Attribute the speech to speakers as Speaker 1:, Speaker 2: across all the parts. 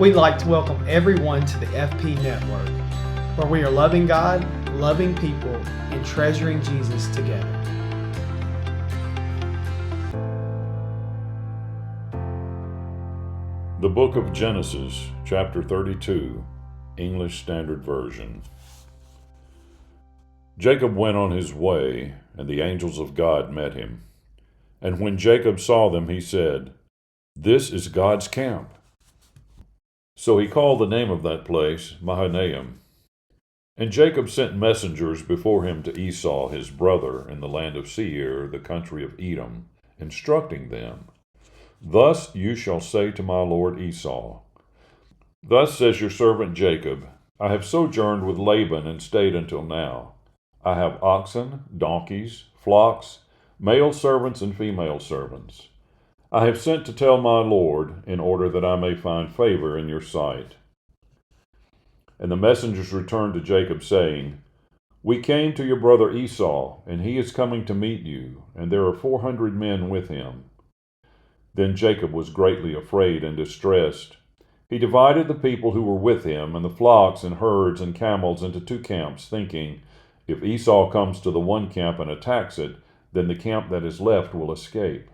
Speaker 1: We'd like to welcome everyone to the FP Network, where we are loving God, loving people, and treasuring Jesus together.
Speaker 2: The Book of Genesis, chapter 32, English Standard Version. Jacob went on his way, and the angels of God met him. And when Jacob saw them, he said, "This is God's camp." So he called the name of that place Mahanaim. And Jacob sent messengers before him to Esau his brother in the land of Seir, the country of Edom, instructing them, "Thus you shall say to my lord Esau, Thus says your servant Jacob, I have sojourned with Laban and stayed until now. I have oxen, donkeys, flocks, male servants and female servants. I have sent to tell my lord, in order that I may find favor in your sight." And the messengers returned to Jacob, saying, "We came to your brother Esau, and he is coming to meet you, and there are 400 men with him." Then Jacob was greatly afraid and distressed. He divided the people who were with him, and the flocks and herds and camels into two camps, thinking, "If Esau comes to the one camp and attacks it, then the camp that is left will escape."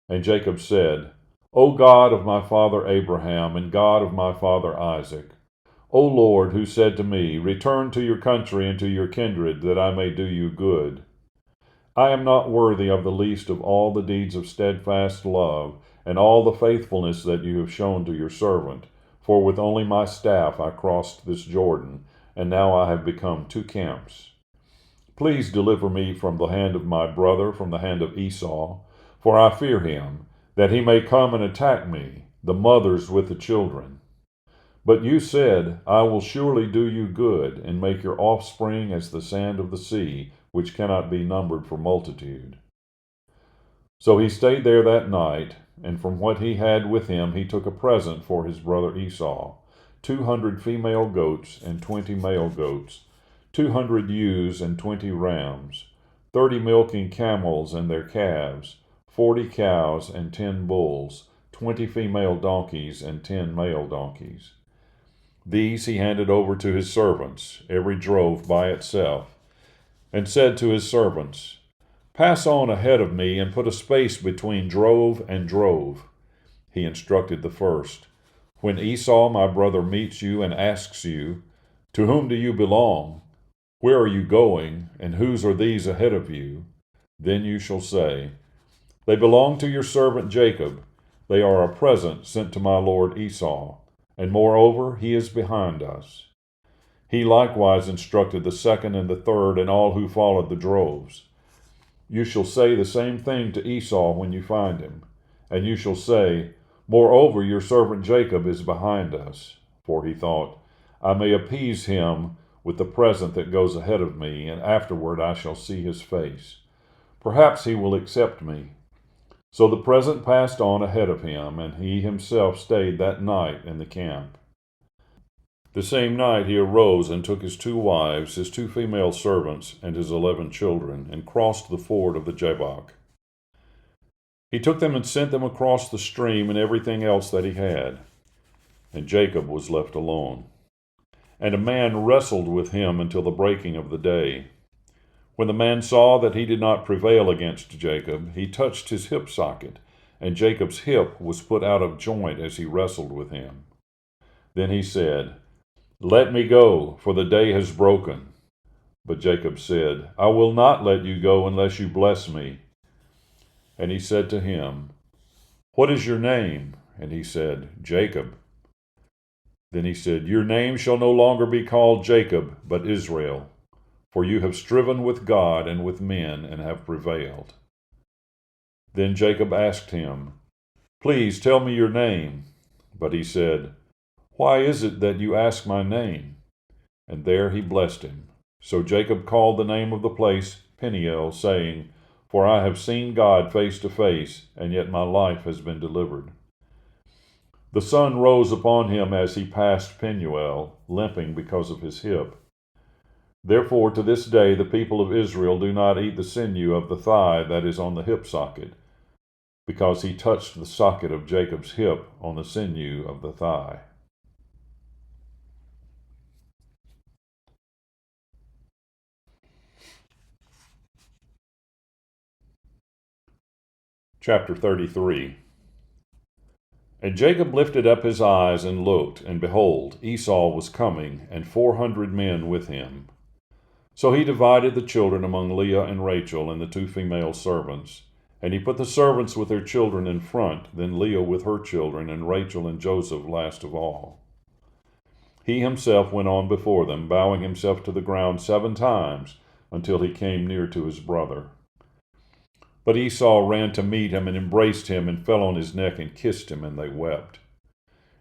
Speaker 2: And Jacob said, "O God of my father Abraham, and God of my father Isaac, O Lord, who said to me, Return to your country and to your kindred, that I may do you good. I am not worthy of the least of all the deeds of steadfast love, and all the faithfulness that you have shown to your servant, for with only my staff I crossed this Jordan, and now I have become two camps. Please deliver me from the hand of my brother, from the hand of Esau, for I fear him, that he may come and attack me, the mothers with the children. But you said, I will surely do you good, and make your offspring as the sand of the sea, which cannot be numbered for multitude." So he stayed there that night, and from what he had with him he took a present for his brother Esau, 200 female goats and 20 male goats, 200 ewes and 20 rams, 30 milking camels and their calves, 40 cows and 10 bulls, 20 female donkeys and 10 male donkeys. These he handed over to his servants, every drove by itself, and said to his servants, "Pass on ahead of me and put a space between drove and drove." He instructed the first, "When Esau my brother meets you and asks you, 'To whom do you belong? Where are you going, and whose are these ahead of you?' Then you shall say, 'They belong to your servant Jacob. They are a present sent to my lord Esau, and moreover he is behind us.'" He likewise instructed the second and the third and all who followed the droves. "You shall say the same thing to Esau when you find him, and you shall say, 'Moreover your servant Jacob is behind us.' For he thought, 'I may appease him with the present that goes ahead of me, and afterward I shall see his face. Perhaps he will accept me.' So the present passed on ahead of him, and he himself stayed that night in the camp. The same night he arose and took his 2 wives, his 2 female servants, and his 11 children, and crossed the ford of the Jabbok. He took them and sent them across the stream and everything else that he had. And Jacob was left alone. And a man wrestled with him until the breaking of the day. When the man saw that he did not prevail against Jacob, he touched his hip socket, and Jacob's hip was put out of joint as he wrestled with him. Then he said, "Let me go, for the day has broken." But Jacob said, "I will not let you go unless you bless me." And he said to him, "What is your name?" And he said, "Jacob." Then he said, "Your name shall no longer be called Jacob, but Israel, for you have striven with God and with men and have prevailed." Then Jacob asked him, "Please tell me your name." But he said, "Why is it that you ask my name?" And there he blessed him. So Jacob called the name of the place Peniel, saying, "For I have seen God face to face, and yet my life has been delivered." The sun rose upon him as he passed Penuel, limping because of his hip. Therefore to this day the people of Israel do not eat the sinew of the thigh that is on the hip socket, because he touched the socket of Jacob's hip on the sinew of the thigh. Chapter 33. And Jacob lifted up his eyes and looked, and behold, Esau was coming, and 400 men with him. So he divided the children among Leah and Rachel and the 2 female servants. And he put the servants with their children in front, then Leah with her children, and Rachel and Joseph last of all. He himself went on before them, bowing himself to the ground 7 times, until he came near to his brother. But Esau ran to meet him and embraced him and fell on his neck and kissed him, and they wept.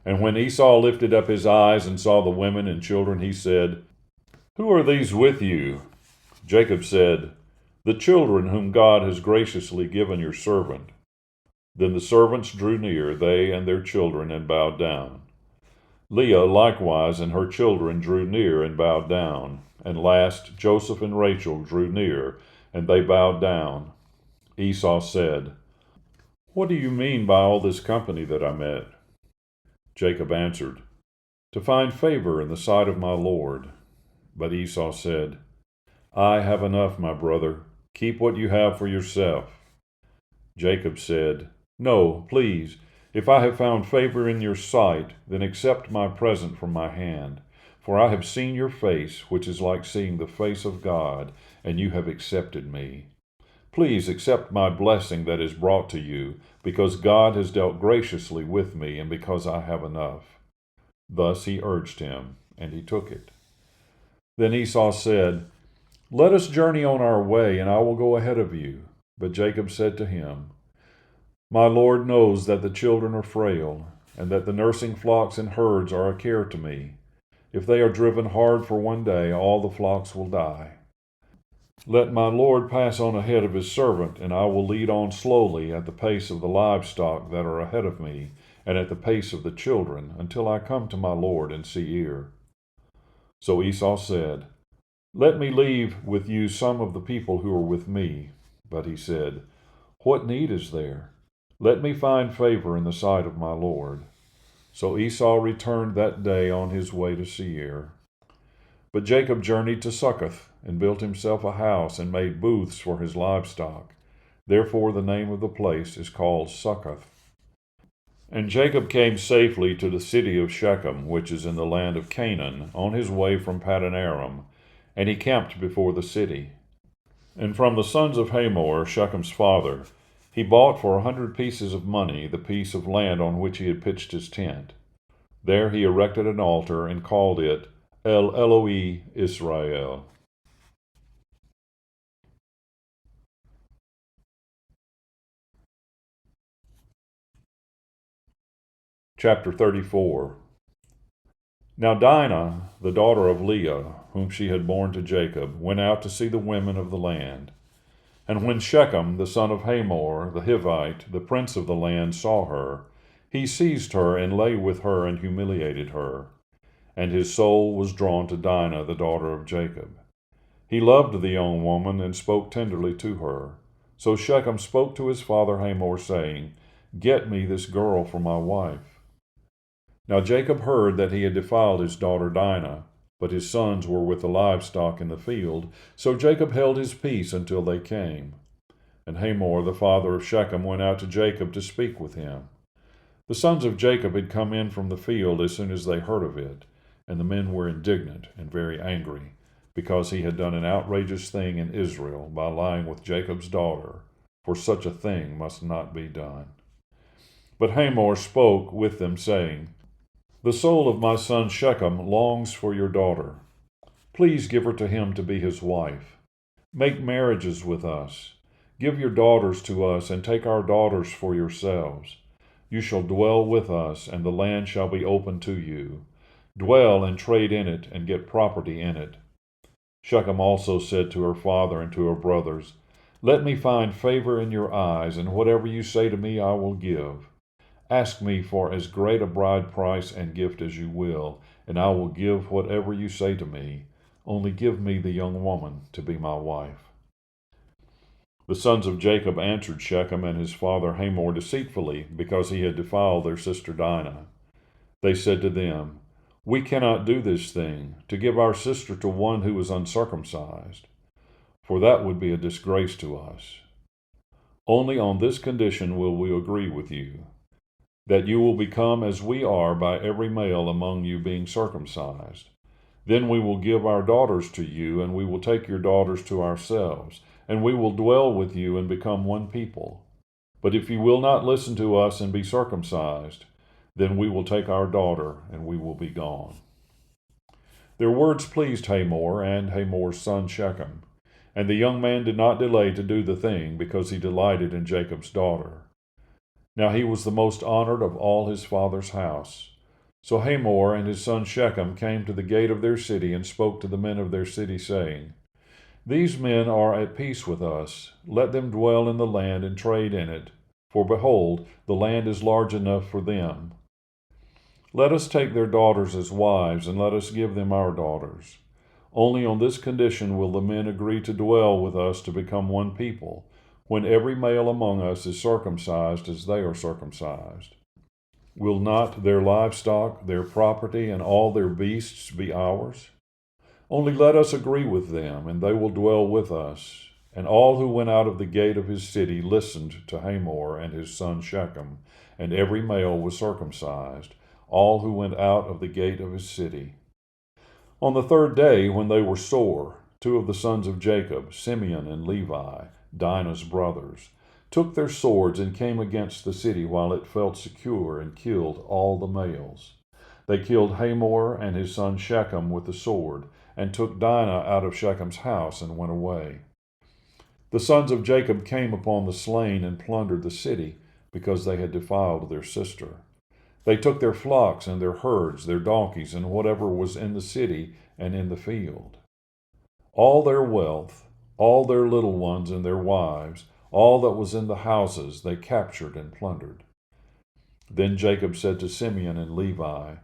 Speaker 2: And when Esau lifted up his eyes and saw the women and children, he said, "Who are these with you?" Jacob said, "The children whom God has graciously given your servant." Then the servants drew near, they and their children, and bowed down. Leah likewise and her children drew near and bowed down. And last Joseph and Rachel drew near, and they bowed down. Esau said, "What do you mean by all this company that I met?" Jacob answered, "To find favor in the sight of my Lord." But Esau said, "I have enough, my brother. Keep what you have for yourself." Jacob said, "No, please, if I have found favor in your sight, then accept my present from my hand. For I have seen your face, which is like seeing the face of God, and you have accepted me. Please accept my blessing that is brought to you, because God has dealt graciously with me, and because I have enough." Thus he urged him, and he took it. Then Esau said, "Let us journey on our way, and I will go ahead of you." But Jacob said to him, "My Lord knows that the children are frail, and that the nursing flocks and herds are a care to me. If they are driven hard for one day, all the flocks will die. Let my Lord pass on ahead of his servant, and I will lead on slowly at the pace of the livestock that are ahead of me, and at the pace of the children, until I come to my Lord in Seir." So Esau said, "Let me leave with you some of the people who are with me." But he said, "What need is there? Let me find favor in the sight of my Lord." So Esau returned that day on his way to Seir. But Jacob journeyed to Succoth, and built himself a house, and made booths for his livestock. Therefore the name of the place is called Succoth. And Jacob came safely to the city of Shechem, which is in the land of Canaan, on his way from Paddan Aram, and he camped before the city. And from the sons of Hamor, Shechem's father, he bought for 100 pieces of money the piece of land on which he had pitched his tent. There he erected an altar, and called it El Eloi Israel. Chapter 34. Now Dinah, the daughter of Leah, whom she had borne to Jacob, went out to see the women of the land. And when Shechem, the son of Hamor, the Hivite, the prince of the land, saw her, he seized her, and lay with her, and humiliated her. And his soul was drawn to Dinah, the daughter of Jacob. He loved the young woman, and spoke tenderly to her. So Shechem spoke to his father Hamor, saying, "Get me this girl for my wife." Now Jacob heard that he had defiled his daughter Dinah, but his sons were with the livestock in the field, so Jacob held his peace until they came. And Hamor, the father of Shechem, went out to Jacob to speak with him. The sons of Jacob had come in from the field as soon as they heard of it, and the men were indignant and very angry, because he had done an outrageous thing in Israel by lying with Jacob's daughter, for such a thing must not be done. But Hamor spoke with them, saying, "The soul of my son Shechem longs for your daughter. Please give her to him to be his wife. Make marriages with us. Give your daughters to us, and take our daughters for yourselves. You shall dwell with us, and the land shall be open to you. Dwell and trade in it, and get property in it." Shechem also said to her father and to her brothers, "Let me find favor in your eyes, and whatever you say to me I will give. Ask me for as great a bride price and gift as you will, and I will give whatever you say to me. Only give me the young woman to be my wife." The sons of Jacob answered Shechem and his father Hamor deceitfully, because he had defiled their sister Dinah. They said to them, "We cannot do this thing, to give our sister to one who is uncircumcised, for that would be a disgrace to us. Only on this condition will we agree with you, that you will become as we are by every male among you being circumcised. Then we will give our daughters to you, and we will take your daughters to ourselves, and we will dwell with you and become one people. But if you will not listen to us and be circumcised, then we will take our daughter, and we will be gone." Their words pleased Hamor and Hamor's son Shechem, and the young man did not delay to do the thing, because he delighted in Jacob's daughter. Now he was the most honored of all his father's house. So Hamor and his son Shechem came to the gate of their city and spoke to the men of their city, saying, "These men are at peace with us. Let them dwell in the land and trade in it, for behold, the land is large enough for them. Let us take their daughters as wives, and let us give them our daughters. Only on this condition will the men agree to dwell with us to become one people, when every male among us is circumcised as they are circumcised. Will not their livestock, their property, and all their beasts be ours? Only let us agree with them, and they will dwell with us." And all who went out of the gate of his city listened to Hamor and his son Shechem, and every male was circumcised, all who went out of the gate of his city. On the third day, when they were sore, two of the sons of Jacob, Simeon and Levi, Dinah's brothers, took their swords and came against the city while it felt secure, and killed all the males. They killed Hamor and his son Shechem with the sword, and took Dinah out of Shechem's house and went away. The sons of Jacob came upon the slain and plundered the city, because they had defiled their sister. They took their flocks and their herds, their donkeys, and whatever was in the city and in the field. All their wealth, all their little ones and their wives, all that was in the houses, they captured and plundered. Then Jacob said to Simeon and Levi,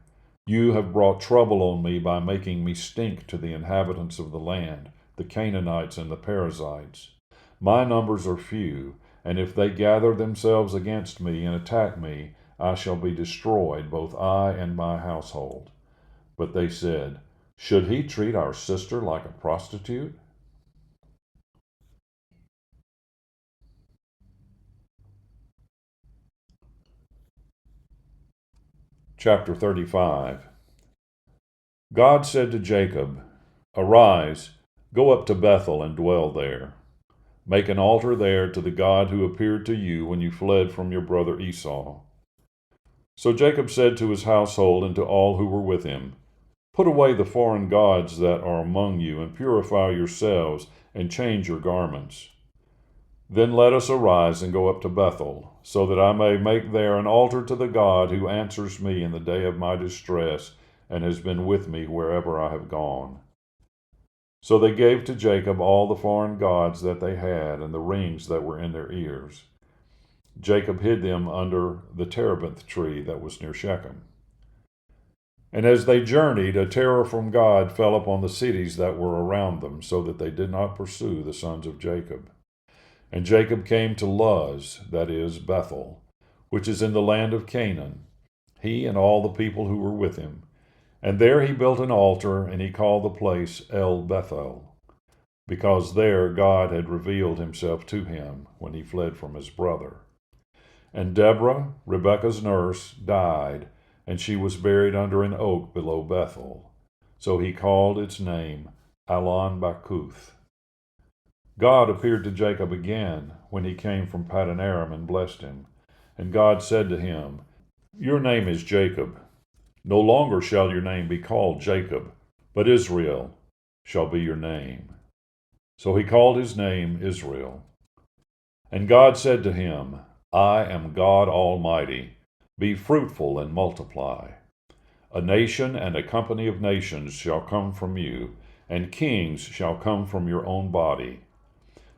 Speaker 2: "You have brought trouble on me by making me stink to the inhabitants of the land, the Canaanites and the Perizzites. My numbers are few, and if they gather themselves against me and attack me, I shall be destroyed, both I and my household." But they said, "Should he treat our sister like a prostitute?" Chapter 35. God said to Jacob, "Arise, go up to Bethel and dwell there. Make an altar there to the God who appeared to you when you fled from your brother Esau." So Jacob said to his household and to all who were with him, "Put away the foreign gods that are among you, and purify yourselves, and change your garments. Then let us arise and go up to Bethel, so that I may make there an altar to the God who answers me in the day of my distress, and has been with me wherever I have gone." So they gave to Jacob all the foreign gods that they had, and the rings that were in their ears. Jacob hid them under the terebinth tree that was near Shechem. And as they journeyed, a terror from God fell upon the cities that were around them, so that they did not pursue the sons of Jacob. And Jacob came to Luz, that is, Bethel, which is in the land of Canaan, he and all the people who were with him. And there he built an altar, and he called the place El Bethel, because there God had revealed himself to him when he fled from his brother. And Deborah, Rebekah's nurse, died, and she was buried under an oak below Bethel. So he called its name Allon Bacuth. God appeared to Jacob again when he came from Paddan Aram and blessed him. And God said to him, "Your name is Jacob. No longer shall your name be called Jacob, but Israel shall be your name." So he called his name Israel. And God said to him, "I am God Almighty. Be fruitful and multiply. A nation and a company of nations shall come from you, and kings shall come from your own body.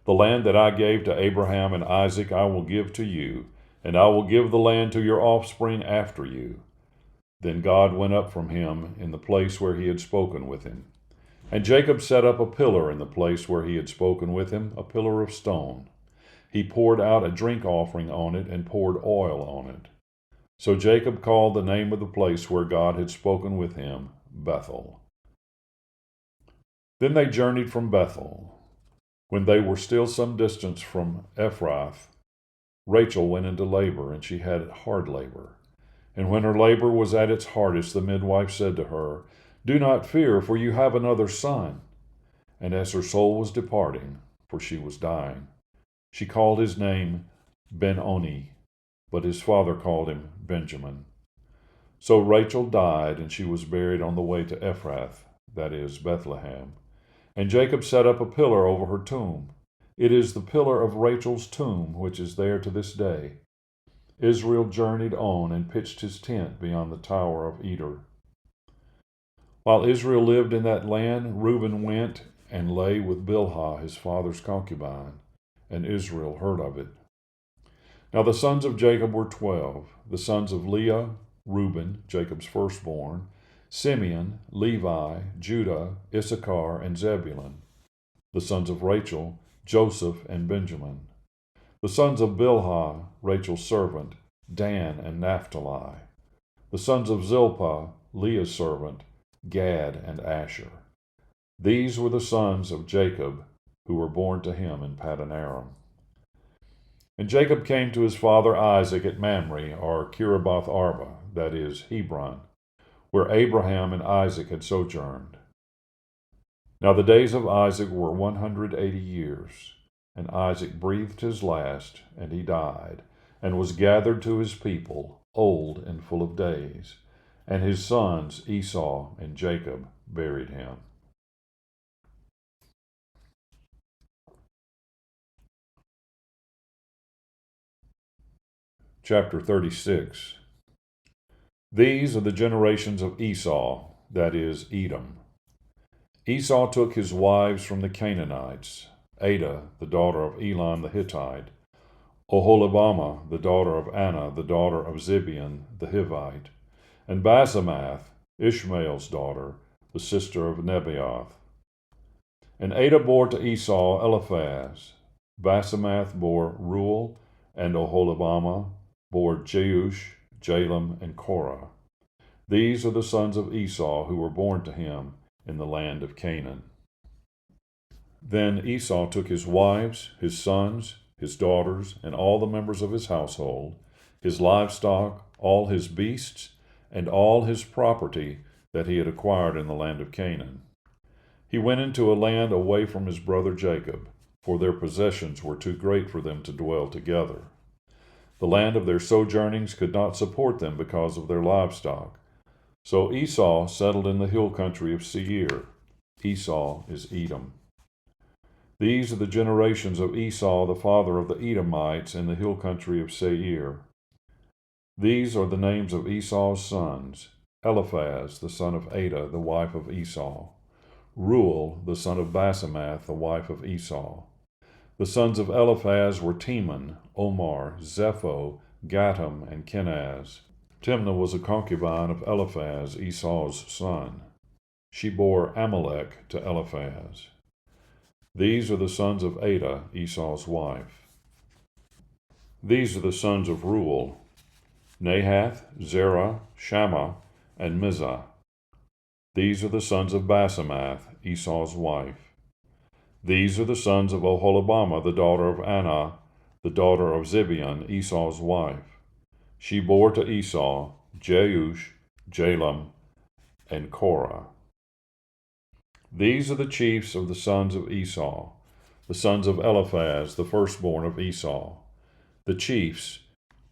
Speaker 2: The land that I gave to Abraham and Isaac I will give to you, and I will give the land to your offspring after you." Then God went up from him in the place where he had spoken with him. And Jacob set up a pillar in the place where he had spoken with him, a pillar of stone. He poured out a drink offering on it and poured oil on it. So Jacob called the name of the place where God had spoken with him, Bethel. Then they journeyed from Bethel. When they were still some distance from Ephrath, Rachel went into labor, and she had hard labor. And when her labor was at its hardest, the midwife said to her, "Do not fear, for you have another son." And as her soul was departing, for she was dying, she called his name Ben-Oni, but his father called him Benjamin. So Rachel died, and she was buried on the way to Ephrath, that is, Bethlehem. And Jacob set up a pillar over her tomb. It is the pillar of Rachel's tomb, which is there to this day. Israel journeyed on and pitched his tent beyond the tower of Eder. While Israel lived in that land, Reuben went and lay with Bilhah, his father's concubine, and Israel heard of it. Now the sons of Jacob were 12, the sons of Leah, Reuben, Jacob's firstborn, Simeon, Levi, Judah, Issachar, and Zebulun. The sons of Rachel, Joseph and Benjamin. The sons of Bilhah, Rachel's servant, Dan and Naphtali. The sons of Zilpah, Leah's servant, Gad and Asher. These were the sons of Jacob, who were born to him in Paddan Aram. And Jacob came to his father Isaac at Mamre, or Kiribath Arba, that is, Hebron, where Abraham and Isaac had sojourned. Now the days of Isaac were 180 years, and Isaac breathed his last, and he died, and was gathered to his people, old and full of days, and his sons Esau and Jacob buried him. Chapter 36. These are the generations of Esau, that is, Edom. Esau took his wives from the Canaanites, Adah, the daughter of Elon the Hittite, Oholibamah, the daughter of Anna, the daughter of Zibeon the Hivite, and Basemath, Ishmael's daughter, the sister of Nebaioth. And Adah bore to Esau Eliphaz. Basemath bore Reuel, and Oholibamah bore Jeush, Jalam, and Korah. These are the sons of Esau who were born to him in the land of Canaan. Then Esau took his wives, his sons, his daughters, and all the members of his household, his livestock, all his beasts, and all his property that he had acquired in the land of Canaan. He went into a land away from his brother Jacob, for their possessions were too great for them to dwell together. The land of their sojournings could not support them because of their livestock. So Esau settled in the hill country of Seir. Esau is Edom. These are the generations of Esau, the father of the Edomites, in the hill country of Seir. These are the names of Esau's sons: Eliphaz, the son of Adah, the wife of Esau; Reuel, the son of Basemath, the wife of Esau. The sons of Eliphaz were Teman, Omar, Zepho, Gatam, and Kenaz. Timnah was a concubine of Eliphaz, Esau's son. She bore Amalek to Eliphaz. These are the sons of Adah, Esau's wife. These are the sons of Reuel: Nahath, Zerah, Shammah, and Mizah. These are the sons of Basemath, Esau's wife. These are the sons of Oholibamah, the daughter of Anna, the daughter of Zibeon, Esau's wife. She bore to Esau Jeush, Jalam, and Korah. These are the chiefs of the sons of Esau, the sons of Eliphaz, the firstborn of Esau. The chiefs: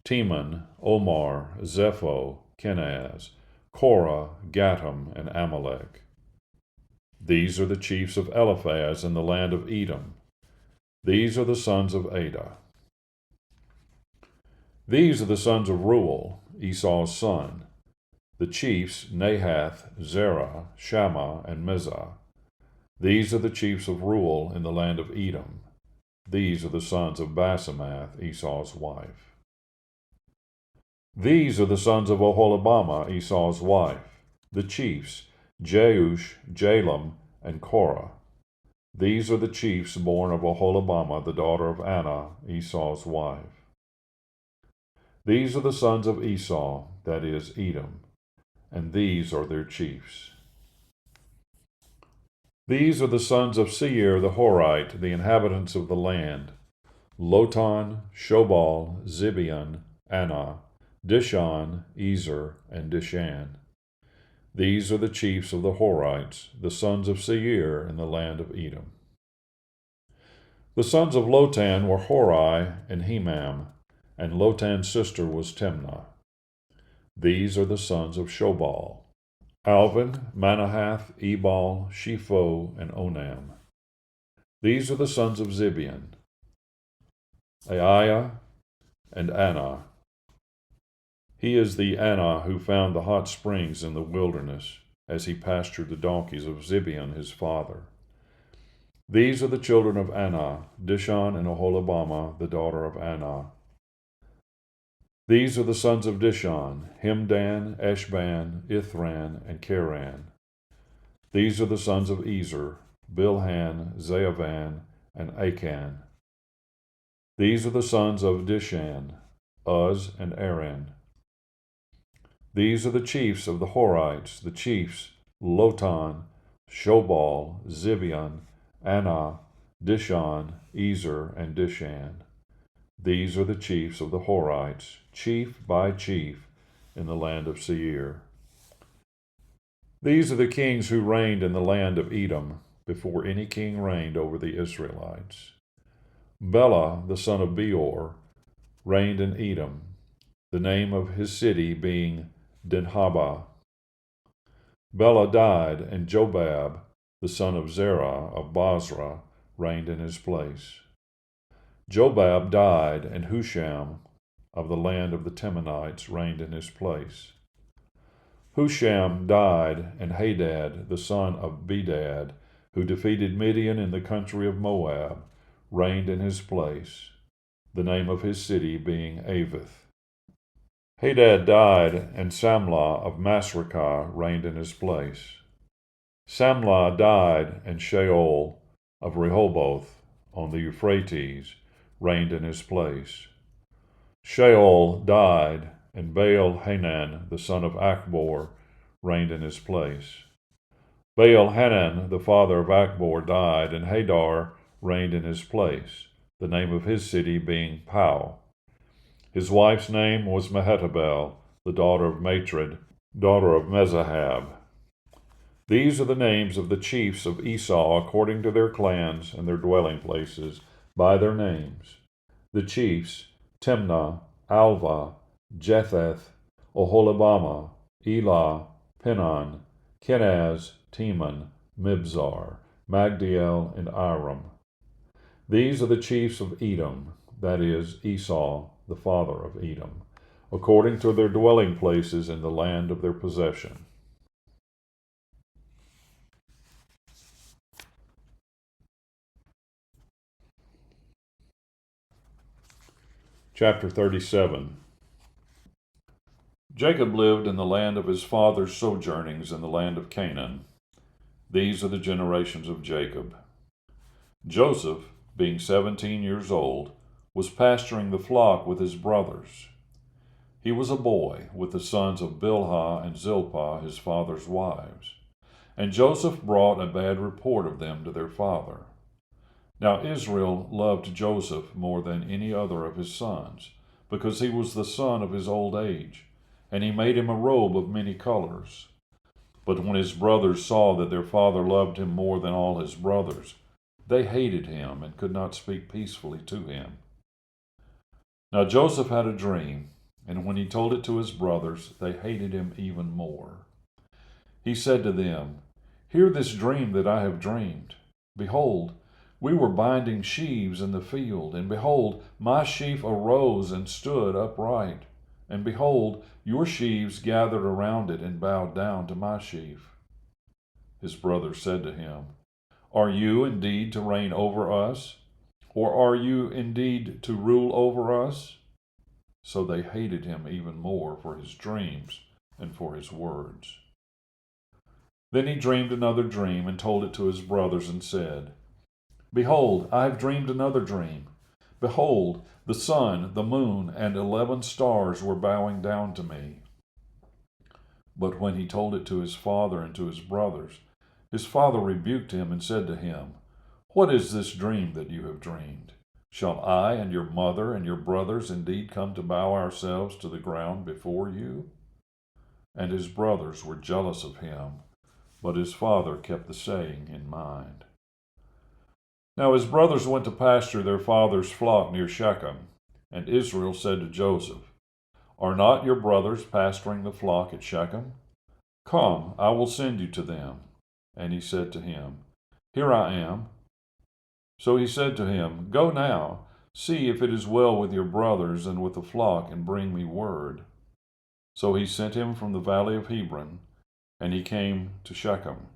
Speaker 2: Teman, Omar, Zepho, Kenaz, Korah, Gatam, and Amalek. These are the chiefs of Eliphaz in the land of Edom. These are the sons of Adah. These are the sons of Reuel, Esau's son. The chiefs: Nahath, Zerah, Shammah, and Mizah. These are the chiefs of Reuel in the land of Edom. These are the sons of Basemath, Esau's wife. These are the sons of Oholibamah, Esau's wife. The chiefs: Jeush, Jalam, and Korah. These are the chiefs born of Oholibamah, the daughter of Anna, Esau's wife. These are the sons of Esau, that is, Edom, and these are their chiefs. These are the sons of Seir the Horite, the inhabitants of the land. Lotan, Shobal, Zibeon, Anah, Dishon, Ezer, and Dishan. These are the chiefs of the Horites, the sons of Seir in the land of Edom. The sons of Lotan were Hori and Hemam, and Lotan's sister was Timnah. These are the sons of Shobal: Alvan, Manahath, Ebal, Shepho, and Onam. These are the sons of Zibeon: Aiah and Anah. He is the Anah who found the hot springs in the wilderness, as he pastured the donkeys of Zibeon his father. These are the children of Anah, Dishon and Oholibamah, the daughter of Anah. These are the sons of Dishon: Hemdan, Eshban, Ithran, and Cheran. These are the sons of Ezer: Bilhan, Zaavan, and Achan. These are the sons of Dishan: Uz and Aran. These are the chiefs of the Horites, the chiefs Lotan, Shobal, Zibeon, Anah, Dishon, Ezer, and Dishan. These are the chiefs of the Horites, chief by chief, in the land of Seir. These are the kings who reigned in the land of Edom, before any king reigned over the Israelites. Bela, the son of Beor, reigned in Edom, the name of his city being Dinhabah. Bela died, and Jobab, the son of Zerah of Basra, reigned in his place. Jobab died, and Husham of the land of the Temanites reigned in his place. Husham died, and Hadad, the son of Bedad, who defeated Midian in the country of Moab, reigned in his place, the name of his city being Avith. Hadad died, and Samlah of Masrekah reigned in his place. Samlah died, and Shaol of Rehoboth on the Euphrates reigned in his place. Shaol died, and Baal-Hanan, the son of Achbor, reigned in his place. Baal-Hanan, the father of Achbor, died, and Hadar reigned in his place, the name of his city being Pau. His wife's name was Mehetabel, the daughter of Matred, daughter of Mezahab. These are the names of the chiefs of Esau according to their clans and their dwelling places, by their names. The chiefs: Timnah, Alva, Jetheth, Oholibamah, Elah, Pinon, Kenaz, Teman, Mibzar, Magdiel, and Aram. These are the chiefs of Edom, that is, Esau, the father of Edom, according to their dwelling places in the land of their possession. Chapter 37. Jacob lived in the land of his father's sojournings in the land of Canaan. These are the generations of Jacob. Joseph, being 17 years old, was pasturing the flock with his brothers. He was a boy with the sons of Bilhah and Zilpah, his father's wives. And Joseph brought a bad report of them to their father. Now Israel loved Joseph more than any other of his sons, because he was the son of his old age, and he made him a robe of many colors. But when his brothers saw that their father loved him more than all his brothers, they hated him and could not speak peacefully to him. Now Joseph had a dream, and when he told it to his brothers, they hated him even more. He said to them, "Hear this dream that I have dreamed. Behold, we were binding sheaves in the field, and behold, my sheaf arose and stood upright, and behold, your sheaves gathered around it and bowed down to my sheaf." His brothers said to him, "Are you indeed to reign over us, or are you indeed to rule over us?" So they hated him even more for his dreams and for his words. Then he dreamed another dream and told it to his brothers and said, "Behold, I have dreamed another dream. Behold, the sun, the moon, and 11 stars were bowing down to me." But when he told it to his father and to his brothers, his father rebuked him and said to him, "What is this dream that you have dreamed? Shall I and your mother and your brothers indeed come to bow ourselves to the ground before you?" And his brothers were jealous of him, but his father kept the saying in mind. Now his brothers went to pasture their father's flock near Shechem, and Israel said to Joseph, "Are not your brothers pasturing the flock at Shechem? Come, I will send you to them." And he said to him, "Here I am." So he said to him, "Go now, see if it is well with your brothers and with the flock, and bring me word." So he sent him from the valley of Hebron, and he came to Shechem.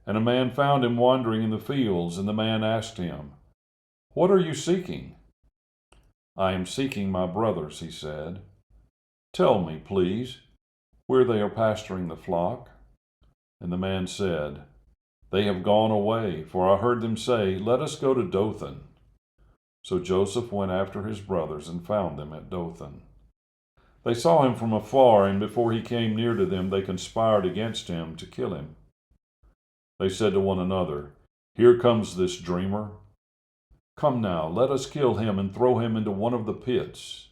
Speaker 2: And a man found him wandering in the fields, and the man asked him, "What are you seeking?" "I am seeking my brothers," he said. "Tell me, please, where they are pasturing the flock." And the man said, "They have gone away, for I heard them say, 'Let us go to Dothan.'" So Joseph went after his brothers and found them at Dothan. They saw him from afar, and before he came near to them, they conspired against him to kill him. They said to one another, "Here comes this dreamer. Come now, let us kill him and throw him into one of the pits.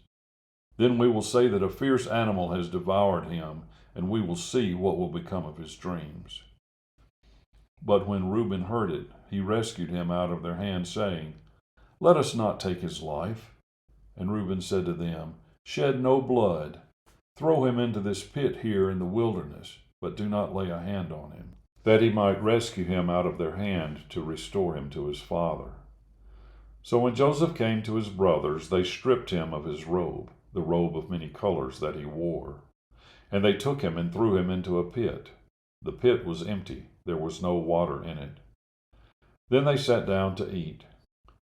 Speaker 2: Then we will say that a fierce animal has devoured him, and we will see what will become of his dreams." But when Reuben heard it, he rescued him out of their hand, saying, "Let us not take his life." And Reuben said to them, "Shed no blood. Throw him into this pit here in the wilderness, but do not lay a hand on him, that he might rescue him out of their hand to restore him to his father." So when Joseph came to his brothers, they stripped him of his robe, the robe of many colors that he wore. And they took him and threw him into a pit. The pit was empty, there was no water in it. Then they sat down to eat.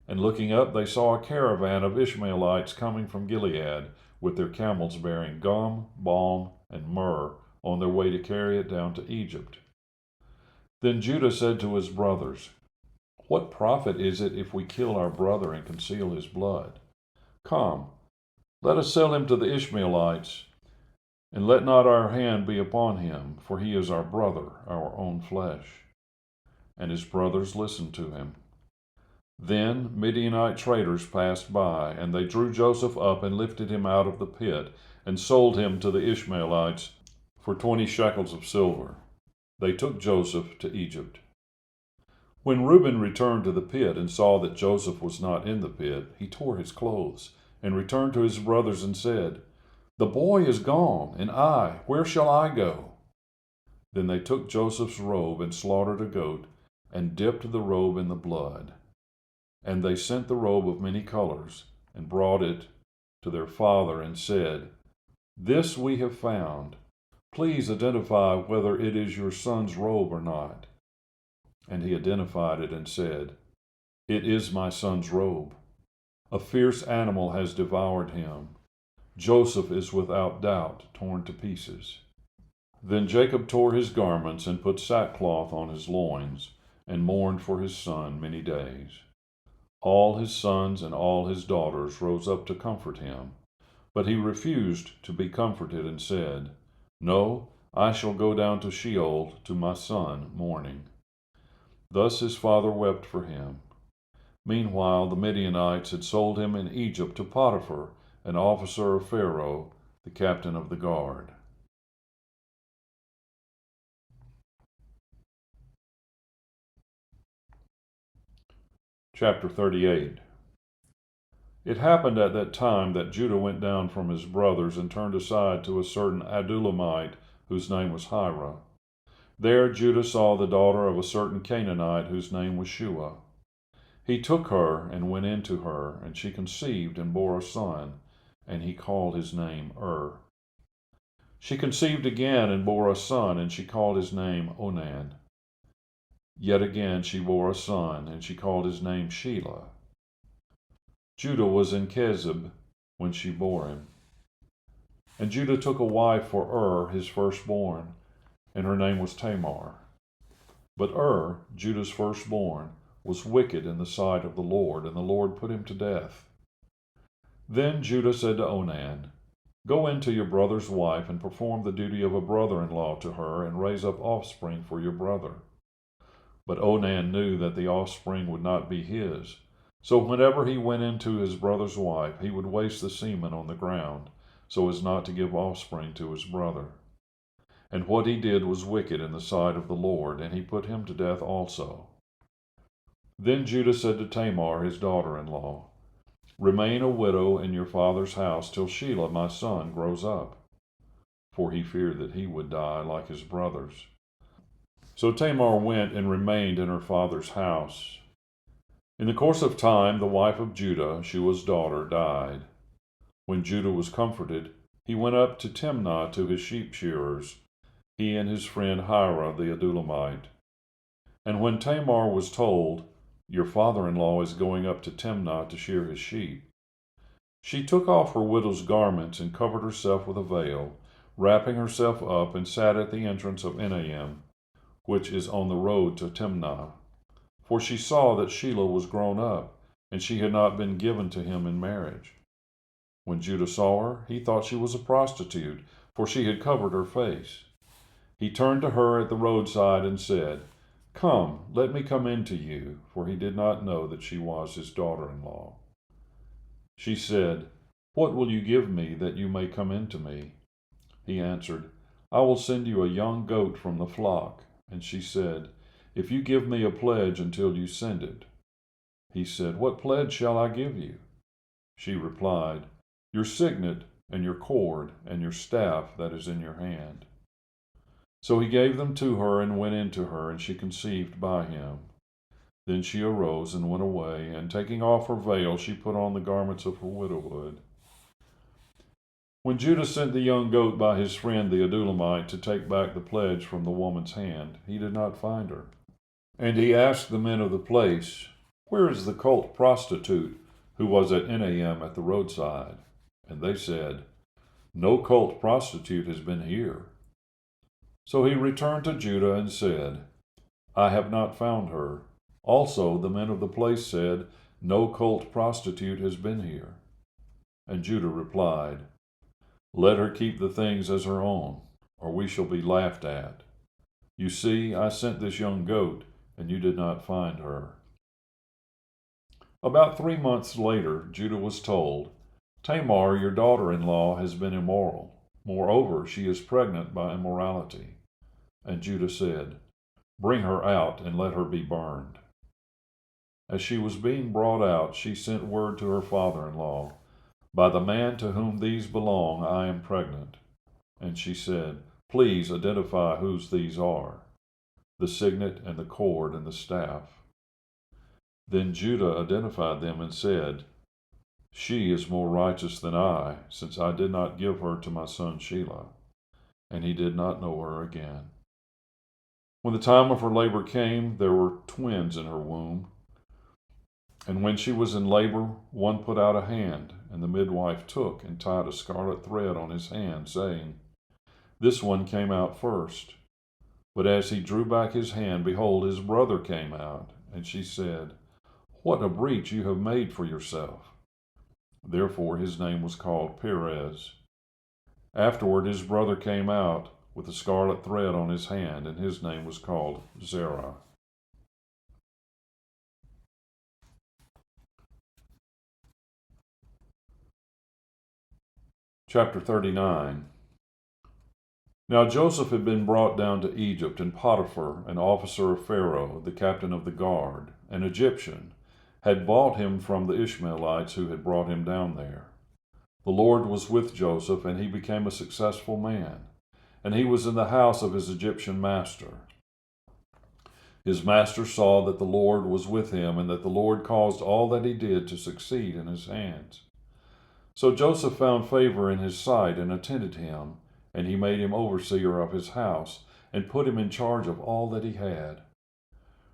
Speaker 2: And looking up, they saw a caravan of Ishmaelites coming from Gilead, with their camels bearing gum, balm, and myrrh, on their way to carry it down to Egypt. Then Judah said to his brothers, "What profit is it if we kill our brother and conceal his blood? Come, let us sell him to the Ishmaelites, and let not our hand be upon him, for he is our brother, our own flesh." And his brothers listened to him. Then Midianite traders passed by, and they drew Joseph up and lifted him out of the pit, and sold him to the Ishmaelites for 20 shekels of silver. They took Joseph to Egypt. When Reuben returned to the pit and saw that Joseph was not in the pit, he tore his clothes, and returned to his brothers and said, "The boy is gone, and where shall I go?" Then they took Joseph's robe and slaughtered a goat, and dipped the robe in the blood. And they sent the robe of many colors, and brought it to their father, and said, "This we have found. Please identify whether it is your son's robe or not." And he identified it and said, "It is my son's robe. A fierce animal has devoured him. Joseph is without doubt torn to pieces." Then Jacob tore his garments and put sackcloth on his loins, and mourned for his son many days. All his sons and all his daughters rose up to comfort him, but he refused to be comforted and said, "No, I shall go down to Sheol to my son mourning." Thus his father wept for him. Meanwhile the Midianites had sold him in Egypt to Potiphar, an officer of Pharaoh, the captain of the guard. Chapter 38. It happened at that time that Judah went down from his brothers and turned aside to a certain Adullamite whose name was Hira. There Judah saw the daughter of a certain Canaanite whose name was Shua. He took her and went in to her, and she conceived and bore a son, and he called his name She conceived again and bore a son, and she called his name Onan. Yet again she bore a son, and she called his name Shelah. Judah was in Kezib when she bore him. And Judah took a wife for his firstborn, and her name was Tamar. But Judah's firstborn, was wicked in the sight of the Lord, and the Lord put him to death. Then Judah said to Onan, "Go in to your brother's wife, and perform the duty of a brother-in-law to her, and raise up offspring for your brother." But Onan knew that the offspring would not be his, So whenever he went into his brother's wife, he would waste the semen on the ground, so as not to give offspring to his brother. And what he did was wicked in the sight of the Lord, and he put him to death also. Then Judah said to Tamar, his daughter-in-law, Remain a widow in your father's house till Shelah my son grows up. For he feared that he would die like his brothers. So Tamar went and remained in her father's house. In the course of time, the wife of Judah, Shua's daughter, died. When Judah was comforted, he went up to Timnah to his sheep shearers, he and his friend Hira the Adullamite. And when Tamar was told, Your father-in-law is going up to Timnah to shear his sheep, she took off her widow's garments and covered herself with a veil, wrapping herself up, and sat at the entrance of Enaim, which is on the road to Timnah. For she saw that Shelah was grown up, and she had not been given to him in marriage. When Judah saw her, he thought she was a prostitute, for she had covered her face. He turned to her at the roadside and said, Come, let me come in to you, for he did not know that she was his daughter-in-law. She said, What will you give me that you may come in to me? He answered, I will send you a young goat from the flock. And she said, If you give me a pledge until you send it. He said, What pledge shall I give you? She replied, Your signet and your cord and your staff that is in your hand. So he gave them to her and went in to her, and she conceived by him. Then she arose and went away, and taking off her veil, she put on the garments of her widowhood. When Judah sent the young goat by his friend the Adullamite to take back the pledge from the woman's hand, he did not find her. And he asked the men of the place, Where is the cult prostitute who was at Enaim at the roadside? And they said, No cult prostitute has been here. So he returned to Judah and said, I have not found her. Also the men of the place said, No cult prostitute has been here. And Judah replied, Let her keep the things as her own, or we shall be laughed at. You see, I sent this young goat, and you did not find her. About 3 months later, Judah was told, Tamar, your daughter-in-law, has been immoral. Moreover, she is pregnant by immorality. And Judah said, Bring her out and let her be burned. As she was being brought out, she sent word to her father-in-law, By the man to whom these belong, I am pregnant. And she said, Please identify whose these are, the signet and the cord and the staff. Then Judah identified them and said, She is more righteous than I, since I did not give her to my son Shelah. And he did not know her again. When the time of her labor came, there were twins in her womb. And when she was in labor, one put out a hand, and the midwife took and tied a scarlet thread on his hand, saying, This one came out first. But as he drew back his hand, behold, his brother came out. And she said, What a breach you have made for yourself. Therefore his name was called Perez. Afterward his brother came out with a scarlet thread on his hand, and his name was called Zerah. Chapter 39. Now Joseph had been brought down to Egypt, and Potiphar, an officer of Pharaoh, the captain of the guard, an Egyptian, had bought him from the Ishmaelites who had brought him down there. The Lord was with Joseph, and he became a successful man, and he was in the house of his Egyptian master. His master saw that the Lord was with him, and that the Lord caused all that he did to succeed in his hands. So Joseph found favor in his sight and attended him, and he made him overseer of his house, and put him in charge of all that he had.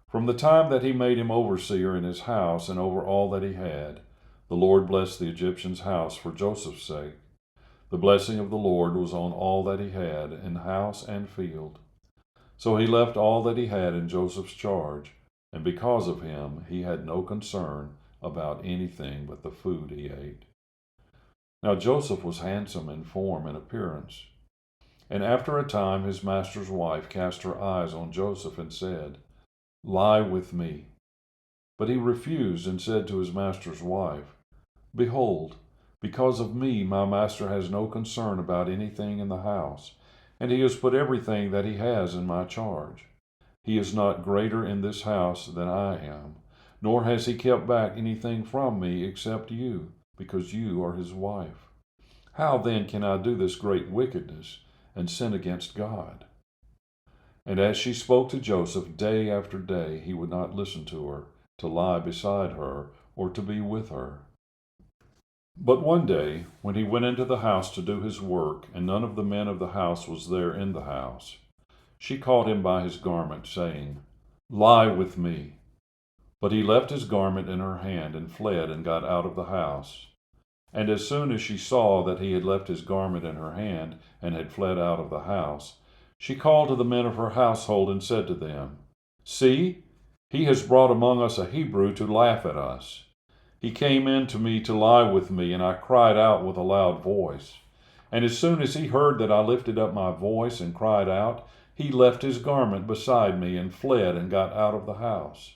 Speaker 2: From the time that he made him overseer in his house and over all that he had, the Lord blessed the Egyptian's house for Joseph's sake. The blessing of the Lord was on all that he had, in house and field. So he left all that he had in Joseph's charge, and because of him he had no concern about anything but the food he ate. Now Joseph was handsome in form and appearance. And after a time his master's wife cast her eyes on Joseph and said, Lie with me. But he refused and said to his master's wife, Behold, because of me my master has no concern about anything in the house, and he has put everything that he has in my charge. He is not greater in this house than I am, nor has he kept back anything from me except you, because you are his wife. How then can I do this great wickedness and sin against God? And as she spoke to Joseph day after day, he would not listen to her, to lie beside her, or to be with her. But one day, when he went into the house to do his work, and none of the men of the house was there in the house, she caught him by his garment, saying, Lie with me. But he left his garment in her hand, and fled, and got out of the house. And as soon as she saw that he had left his garment in her hand, and had fled out of the house, she called to the men of her household, and said to them, See, he has brought among us a Hebrew to laugh at us. He came in to me to lie with me, and I cried out with a loud voice. And as soon as he heard that I lifted up my voice and cried out, he left his garment beside me, and fled, and got out of the house.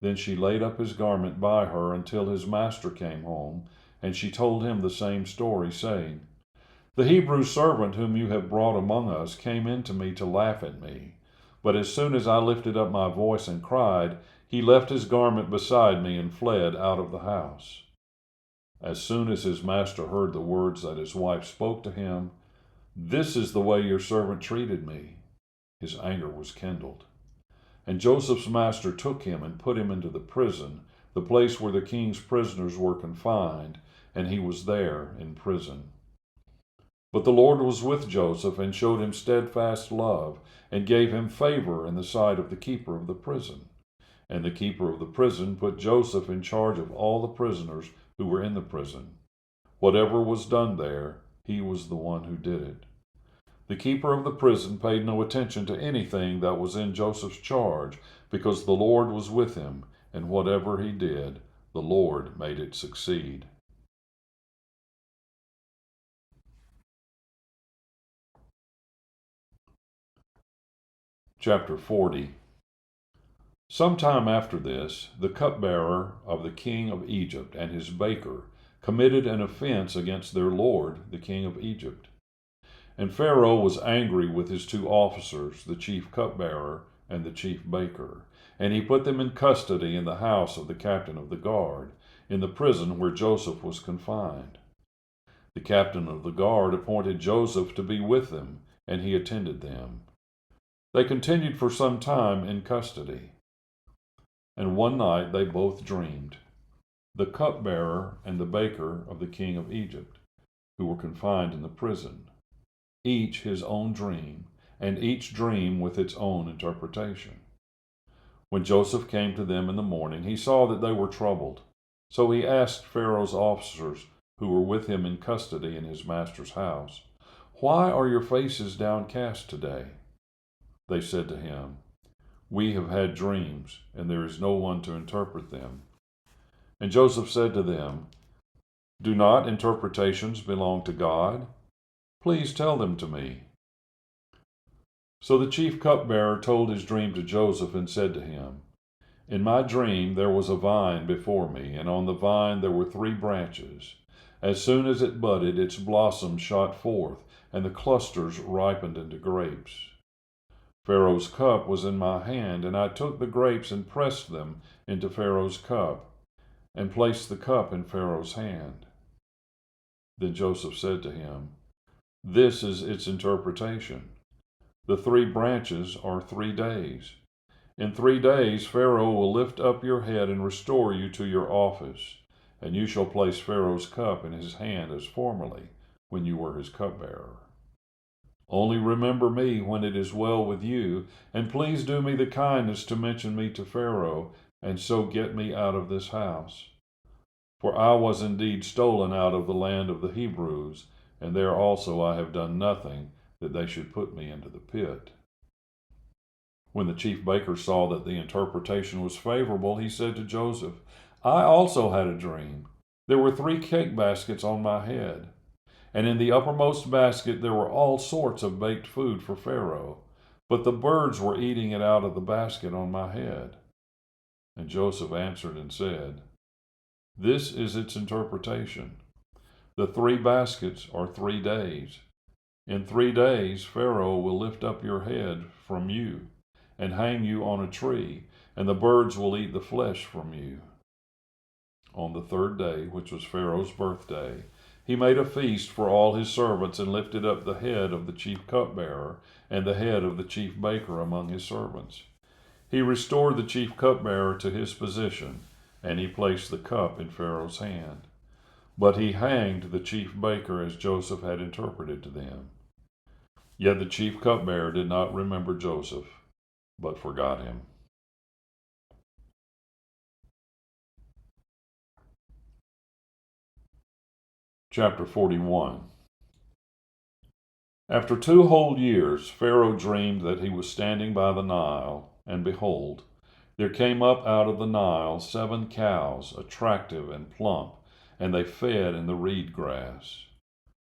Speaker 2: Then she laid up his garment by her until his master came home, and she told him the same story, saying, The Hebrew servant whom you have brought among us came in to me to laugh at me. But as soon as I lifted up my voice and cried, he left his garment beside me and fled out of the house. As soon as his master heard the words that his wife spoke to him, This is the way your servant treated me, his anger was kindled. And Joseph's master took him and put him into the prison, the place where the king's prisoners were confined, and he was there in prison. But the Lord was with Joseph, and showed him steadfast love, and gave him favor in the sight of the keeper of the prison. And the keeper of the prison put Joseph in charge of all the prisoners who were in the prison. Whatever was done there, he was the one who did it. The keeper of the prison paid no attention to anything that was in Joseph's charge, because the Lord was with him, and whatever he did, the Lord made it succeed. Chapter 40. Some time after this, the cupbearer of the king of Egypt and his baker committed an offense against their lord, the king of Egypt. And Pharaoh was angry with his two officers, the chief cupbearer and the chief baker, and he put them in custody in the house of the captain of the guard, in the prison where Joseph was confined. The captain of the guard appointed Joseph to be with them, and he attended them. They continued for some time in custody. And one night they both dreamed, the cupbearer and the baker of the king of Egypt, who were confined in the prison, each his own dream, and each dream with its own interpretation. When Joseph came to them in the morning, he saw that they were troubled. So he asked Pharaoh's officers, who were with him in custody in his master's house, Why are your faces downcast today? They said to him, We have had dreams, and there is no one to interpret them. And Joseph said to them, Do not interpretations belong to God? Please tell them to me. So the chief cupbearer told his dream to Joseph and said to him, In my dream there was a vine before me, and on the vine there were 3 branches. As soon as it budded, its blossoms shot forth, and the clusters ripened into grapes. Pharaoh's cup was in my hand, and I took the grapes and pressed them into Pharaoh's cup, and placed the cup in Pharaoh's hand. Then Joseph said to him, This is its interpretation. The 3 branches are 3 days. In 3 days Pharaoh will lift up your head and restore you to your office, and you shall place Pharaoh's cup in his hand as formerly, when you were his cupbearer. Only remember me when it is well with you, and please do me the kindness to mention me to Pharaoh, and so get me out of this house. For I was indeed stolen out of the land of the Hebrews, and there also I have done nothing that they should put me into the pit. When the chief baker saw that the interpretation was favorable, he said to Joseph, I also had a dream. There were 3 cake baskets on my head. And in the uppermost basket there were all sorts of baked food for Pharaoh, but the birds were eating it out of the basket on my head. And Joseph answered and said, This is its interpretation. The 3 baskets are 3 days. In 3 days Pharaoh will lift up your head from you and hang you on a tree, and the birds will eat the flesh from you. On the 3rd day, which was Pharaoh's birthday, he made a feast for all his servants and lifted up the head of the chief cupbearer and the head of the chief baker among his servants. He restored the chief cupbearer to his position, and he placed the cup in Pharaoh's hand. But he hanged the chief baker as Joseph had interpreted to them. Yet the chief cupbearer did not remember Joseph, but forgot him. Chapter 41. After 2 whole years, Pharaoh dreamed that he was standing by the Nile, and behold, there came up out of the Nile 7 cows, attractive and plump, and they fed in the reed grass.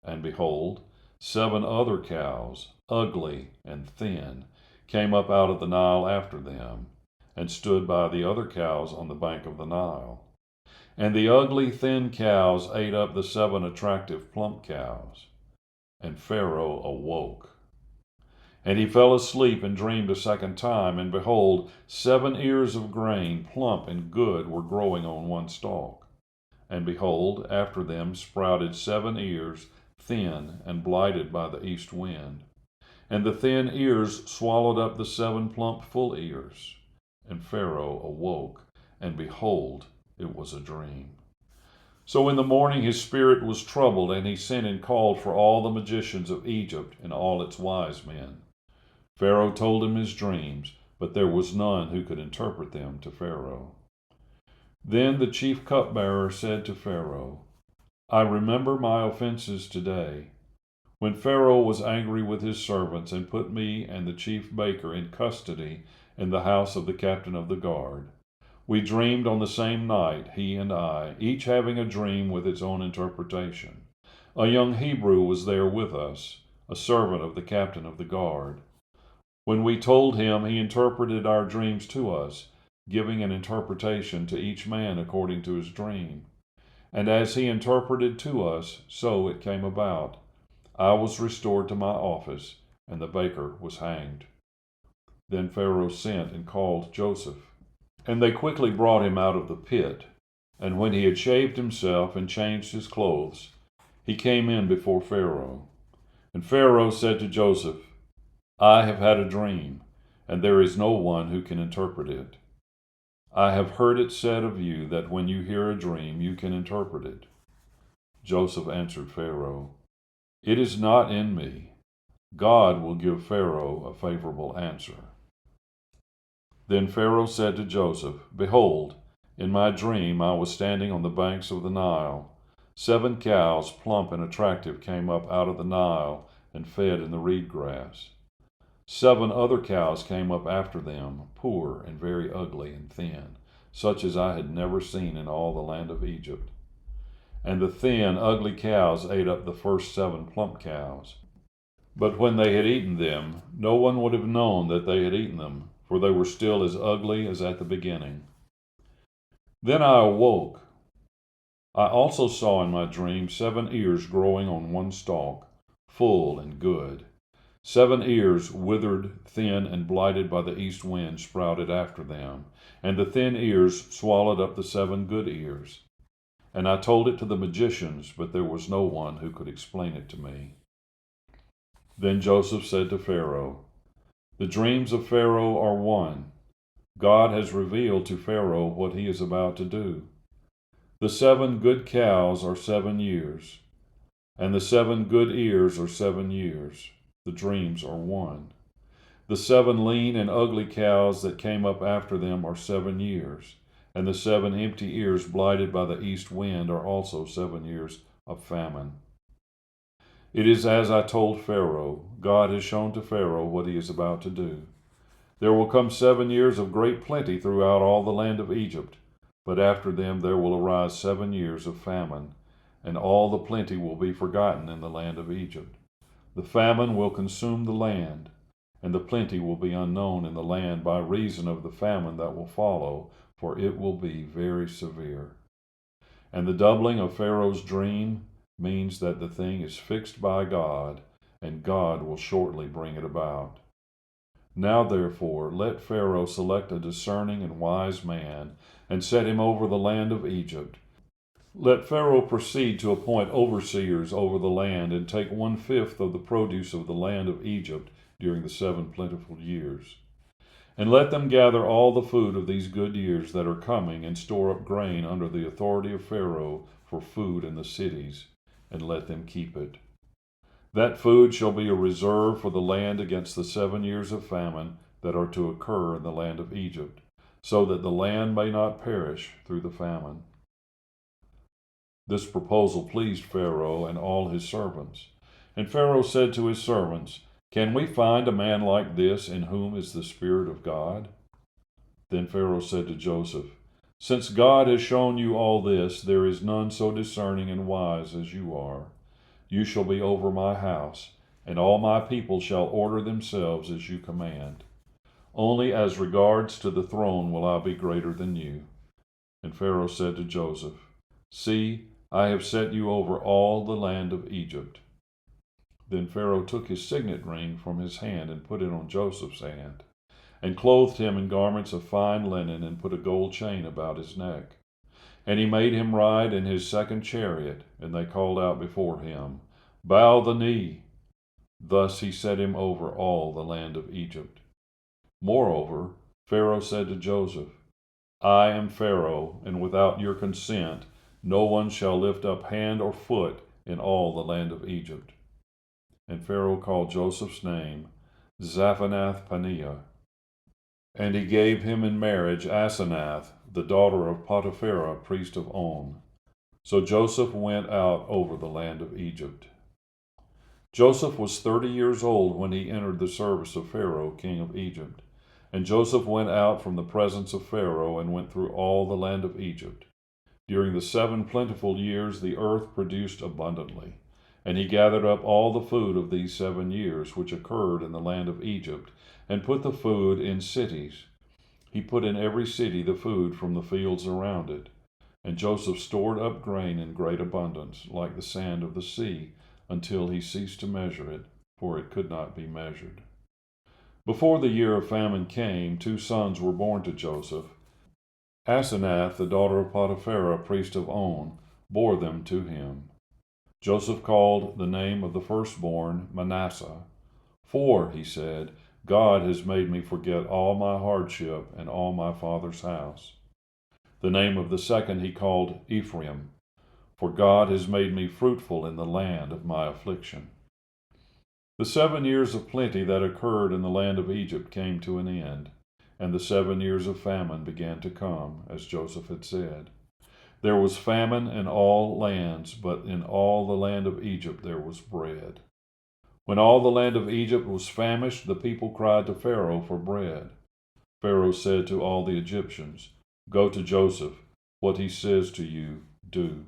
Speaker 2: And behold, 7 other cows, ugly and thin, came up out of the Nile after them, and stood by the other cows on the bank of the Nile. And the ugly, thin cows ate up the 7 attractive, plump cows. And Pharaoh awoke. And he fell asleep and dreamed a second time, and behold, 7 ears of grain, plump and good, were growing on one stalk. And behold, after them sprouted 7 ears, thin and blighted by the east wind. And the thin ears swallowed up the 7 plump, full ears. And Pharaoh awoke, and behold, it was a dream. So in the morning his spirit was troubled, and he sent and called for all the magicians of Egypt and all its wise men. Pharaoh told him his dreams, but there was none who could interpret them to Pharaoh. Then the chief cupbearer said to Pharaoh, I remember my offenses today, when Pharaoh was angry with his servants and put me and the chief baker in custody in the house of the captain of the guard. We dreamed on the same night, he and I, each having a dream with its own interpretation. A young Hebrew was there with us, a servant of the captain of the guard. When we told him, he interpreted our dreams to us, giving an interpretation to each man according to his dream. And as he interpreted to us, so it came about. I was restored to my office, and the baker was hanged. Then Pharaoh sent and called Joseph. And they quickly brought him out of the pit. And when he had shaved himself and changed his clothes, he came in before Pharaoh. And Pharaoh said to Joseph, I have had a dream, and there is no one who can interpret it. I have heard it said of you that when you hear a dream, you can interpret it. Joseph answered Pharaoh, It is not in me. God will give Pharaoh a favorable answer. Then Pharaoh said to Joseph, Behold, in my dream I was standing on the banks of the Nile. 7 cows, plump and attractive, came up out of the Nile and fed in the reed grass. 7 other cows came up after them, poor and very ugly and thin, such as I had never seen in all the land of Egypt. And the thin, ugly cows ate up the first 7 plump cows. But when they had eaten them, no one would have known that they had eaten them, for they were still as ugly as at the beginning. Then I awoke. I also saw in my dream 7 ears growing on one stalk, full and good. 7 ears, withered, thin, and blighted by the east wind, sprouted after them, and the thin ears swallowed up the 7 good ears. And I told it to the magicians, but there was no one who could explain it to me. Then Joseph said to Pharaoh, The dreams of Pharaoh are one. God has revealed to Pharaoh what he is about to do. The 7 good cows are 7 years, and the 7 good ears are 7 years. The dreams are one. The 7 lean and ugly cows that came up after them are 7 years, and the 7 empty ears blighted by the east wind are also 7 years of famine. It is as I told Pharaoh. God has shown to Pharaoh what he is about to do. There will come 7 years of great plenty throughout all the land of Egypt, but after them there will arise 7 years of famine, and all the plenty will be forgotten in the land of Egypt. The famine will consume the land, and the plenty will be unknown in the land by reason of the famine that will follow, for it will be very severe. And the doubling of Pharaoh's dream means that the thing is fixed by God, and God will shortly bring it about. Now, therefore, let Pharaoh select a discerning and wise man, and set him over the land of Egypt. Let Pharaoh proceed to appoint overseers over the land, and take 1/5 of the produce of the land of Egypt during the 7 plentiful years. And let them gather all the food of these good years that are coming, and store up grain under the authority of Pharaoh for food in the cities, and let them keep it. That food shall be a reserve for the land against the 7 years of famine that are to occur in the land of Egypt, so that the land may not perish through the famine. This proposal pleased Pharaoh and all his servants. And Pharaoh said to his servants, "Can we find a man like this in whom is the Spirit of God?" Then Pharaoh said to Joseph, "Since God has shown you all this, there is none so discerning and wise as you are. You shall be over my house, and all my people shall order themselves as you command. Only as regards to the throne will I be greater than you." And Pharaoh said to Joseph, "See, I have set you over all the land of Egypt." Then Pharaoh took his signet ring from his hand and put it on Joseph's hand, and clothed him in garments of fine linen, and put a gold chain about his neck. And he made him ride in his second chariot, and they called out before him, "Bow the knee." Thus he set him over all the land of Egypt. Moreover, Pharaoh said to Joseph, "I am Pharaoh, and without your consent no one shall lift up hand or foot in all the land of Egypt." And Pharaoh called Joseph's name Zaphenath-Paneah. And he gave him in marriage Asenath, the daughter of Potipherah, priest of On. So Joseph went out over the land of Egypt. Joseph was 30 years old when he entered the service of Pharaoh, king of Egypt. And Joseph went out from the presence of Pharaoh, and went through all the land of Egypt. During the 7 plentiful years the earth produced abundantly. And he gathered up all the food of these 7 years, which occurred in the land of Egypt, and put the food in cities. He put in every city the food from the fields around it. And Joseph stored up grain in great abundance, like the sand of the sea, until he ceased to measure it, for it could not be measured. Before the year of famine came, 2 sons were born to Joseph. Asenath, the daughter of Potipherah, priest of On, bore them to him. Joseph called the name of the firstborn Manasseh. "For," he said, "God has made me forget all my hardship and all my father's house." The name of the second he called Ephraim, "For God has made me fruitful in the land of my affliction." The 7 years of plenty that occurred in the land of Egypt came to an end, and the 7 years of famine began to come, as Joseph had said. There was famine in all lands, but in all the land of Egypt there was bread. When all the land of Egypt was famished, the people cried to Pharaoh for bread. Pharaoh said to all the Egyptians, "Go to Joseph. What he says to you, do."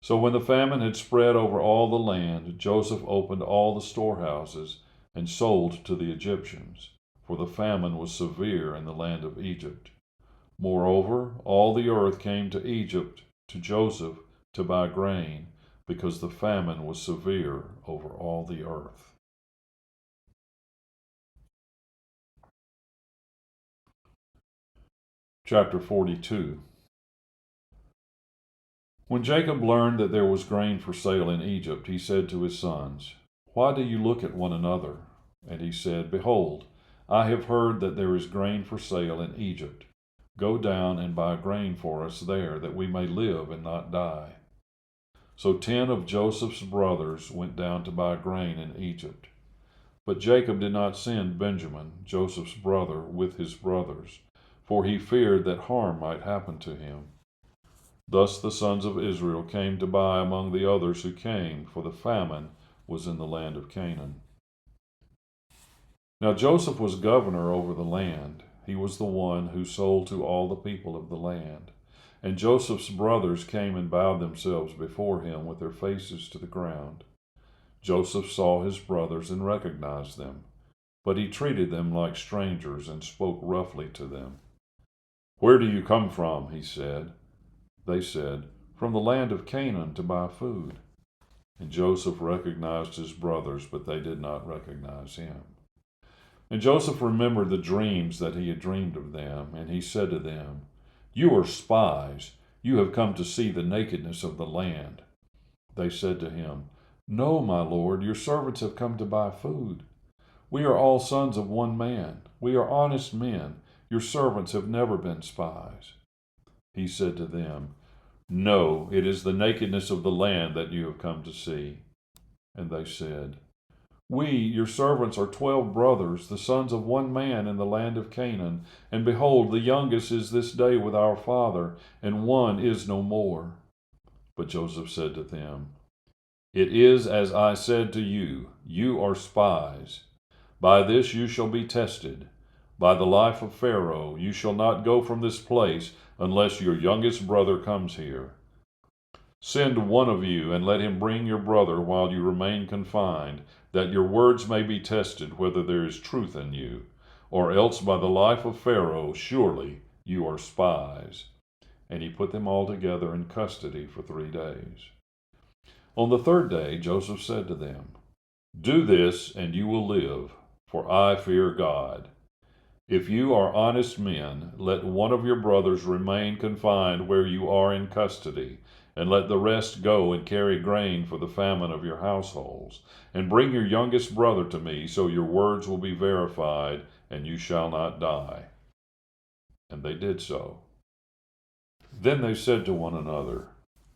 Speaker 2: So when the famine had spread over all the land, Joseph opened all the storehouses and sold to the Egyptians, for the famine was severe in the land of Egypt. Moreover, all the earth came to Egypt to Joseph to buy grain, because the famine was severe over all the earth. Chapter 42. When Jacob learned that there was grain for sale in Egypt, he said to his sons, "Why do you look at one another?" And he said, "Behold, I have heard that there is grain for sale in Egypt. Go down and buy grain for us there, that we may live and not die." So 10 of Joseph's brothers went down to buy grain in Egypt. But Jacob did not send Benjamin, Joseph's brother, with his brothers, for he feared that harm might happen to him. Thus the sons of Israel came to buy among the others who came, for the famine was in the land of Canaan. Now Joseph was governor over the land. He was the one who sold to all the people of the land. And Joseph's brothers came and bowed themselves before him with their faces to the ground. Joseph saw his brothers and recognized them, but he treated them like strangers and spoke roughly to them. "Where do you come from?" he said. They said, "From the land of Canaan to buy food." And Joseph recognized his brothers, but they did not recognize him. And Joseph remembered the dreams that he had dreamed of them, and he said to them, "You are spies. You have come to see the nakedness of the land." They said to him, "No, my lord, your servants have come to buy food. We are all sons of one man. We are honest men. Your servants have never been spies." He said to them, "No, it is the nakedness of the land that you have come to see." And they said, "We, your servants, are 12 brothers, the sons of one man in the land of Canaan. And behold, the youngest is this day with our father, and one is no more." But Joseph said to them, "It is as I said to you, you are spies. By this you shall be tested. By the life of Pharaoh, you shall not go from this place unless your youngest brother comes here. Send one of you, and let him bring your brother while you remain confined, that your words may be tested whether there is truth in you. Or else by the life of Pharaoh, surely you are spies." And he put them all together in custody for 3 days. On the 3rd day Joseph said to them, "Do this, and you will live, for I fear God. If you are honest men, let one of your brothers remain confined where you are in custody, and let the rest go and carry grain for the famine of your households. And bring your youngest brother to me, so your words will be verified, and you shall not die." And they did so. Then they said to one another,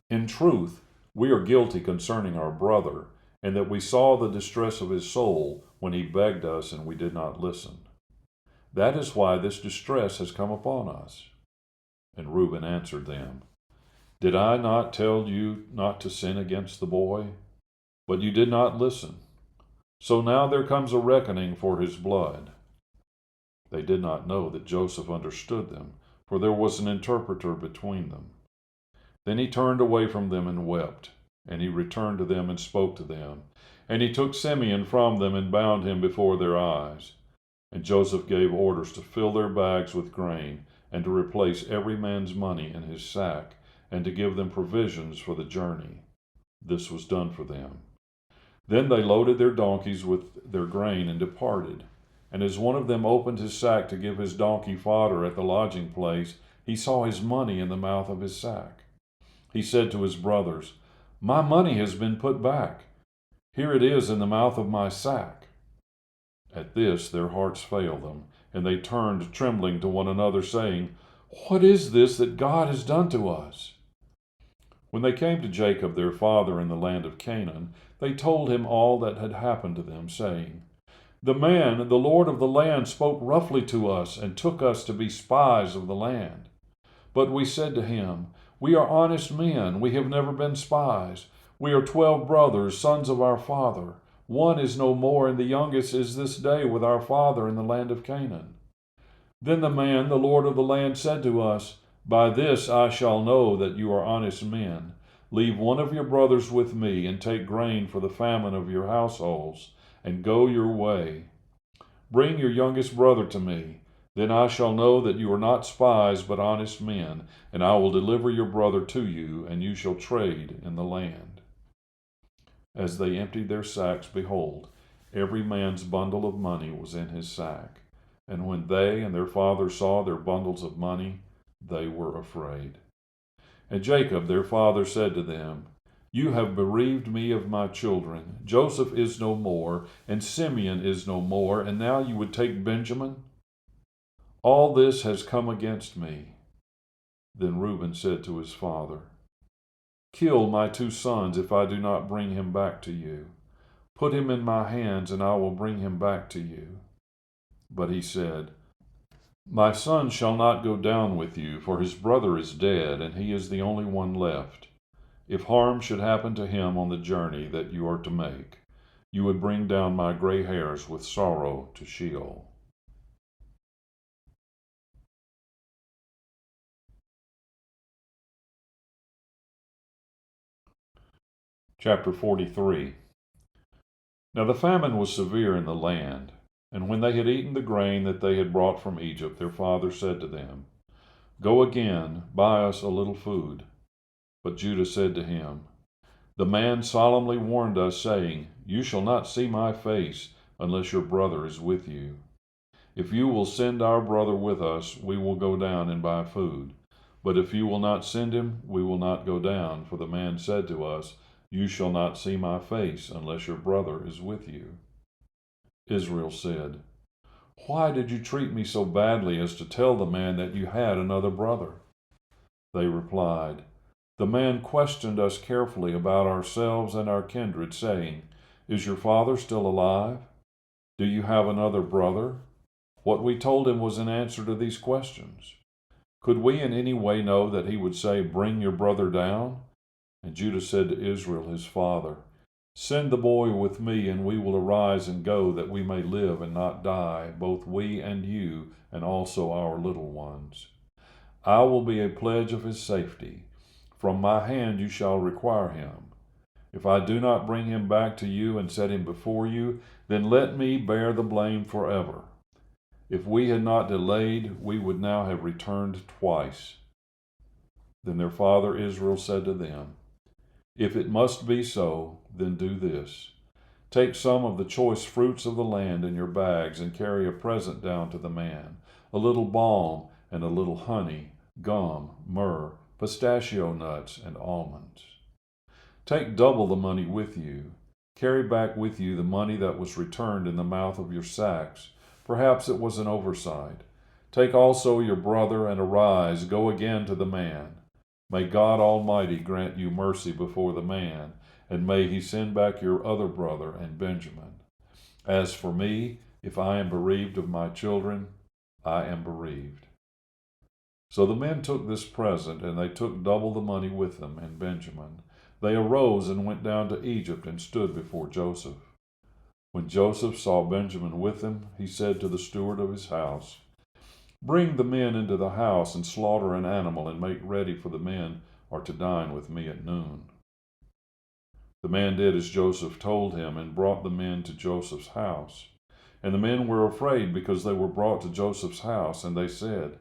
Speaker 2: "In truth, we are guilty concerning our brother, and that we saw the distress of his soul when he begged us, and we did not listen. That is why this distress has come upon us." And Reuben answered them, "Did I not tell you not to sin against the boy? But you did not listen. So now there comes a reckoning for his blood." They did not know that Joseph understood them, for there was an interpreter between them. Then he turned away from them and wept. And he returned to them and spoke to them. And he took Simeon from them and bound him before their eyes. And Joseph gave orders to fill their bags with grain, and to replace every man's money in his sack, and to give them provisions for the journey. This was done for them. Then they loaded their donkeys with their grain and departed. And as one of them opened his sack to give his donkey fodder at the lodging place, he saw his money in the mouth of his sack. He said to his brothers, "My money has been put back. Here it is in the mouth of my sack." At this their hearts failed them, and they turned trembling to one another, saying, "What is this that God has done to us?" When they came to Jacob their father in the land of Canaan, they told him all that had happened to them, saying, "The man, the lord of the land, spoke roughly to us, and took us to be spies of the land. But we said to him, 'We are honest men, we have never been spies. We are 12 brothers, sons of our father. One is no more, and the youngest is this day with our father in the land of Canaan.' Then the man, the lord of the land, said to us, 'By this I shall know that you are honest men. Leave one of your brothers with me, and take grain for the famine of your households, and go your way. Bring your youngest brother to me. Then I shall know that you are not spies, but honest men, and I will deliver your brother to you, and you shall trade in the land.' As they emptied their sacks, behold, every man's bundle of money was in his sack. And when they and their father saw their bundles of money, they were afraid. And Jacob their father said to them, 'You have bereaved me of my children. Joseph is no more, and Simeon is no more, and now you would take Benjamin? All this has come against me.' Then Reuben said to his father, 'Kill my 2 sons if I do not bring him back to you. Put him in my hands, and I will bring him back to you.' But he said, 'My son shall not go down with you, for his brother is dead, and he is the only one left. If harm should happen to him on the journey that you are to make, you would bring down my gray hairs with sorrow to Sheol.'" Chapter 43. Now the famine was severe in the land, and when they had eaten the grain that they had brought from Egypt, their father said to them, Go again, buy us a little food. But Judah said to him, The man solemnly warned us, saying, You shall not see my face unless your brother is with you. If you will send our brother with us, we will go down and buy food. But if you will not send him, we will not go down. For the man said to us, You shall not see my face unless your brother is with you. Israel said, Why did you treat me so badly as to tell the man that you had another brother? They replied, The man questioned us carefully about ourselves and our kindred, saying, Is your father still alive? Do you have another brother? What we told him was in answer to these questions. Could we in any way know that he would say, Bring your brother down? And Judah said to Israel his father, Send the boy with me, and we will arise and go, that we may live and not die, both we and you, and also our little ones. I will be a pledge of his safety. From my hand you shall require him. If I do not bring him back to you and set him before you, then let me bear the blame forever. If we had not delayed, we would now have returned twice. Then their father Israel said to them, If it must be so, then do this. Take some of the choice fruits of the land in your bags and carry a present down to the man, a little balm and a little honey, gum, myrrh, pistachio nuts, and almonds. Take double the money with you. Carry back with you the money that was returned in the mouth of your sacks. Perhaps it was an oversight. Take also your brother and arise, go again to the man. May God Almighty grant you mercy before the man, and may he send back your other brother and Benjamin. As for me, if I am bereaved of my children, I am bereaved. So the men took this present, and they took double the money with them and Benjamin. They arose and went down to Egypt and stood before Joseph. When Joseph saw Benjamin with him, he said to the steward of his house, Bring the men into the house and slaughter an animal and make ready, for the men are to dine with me at noon. The man did as Joseph told him and brought the men to Joseph's house. And the men were afraid because they were brought to Joseph's house, and they said,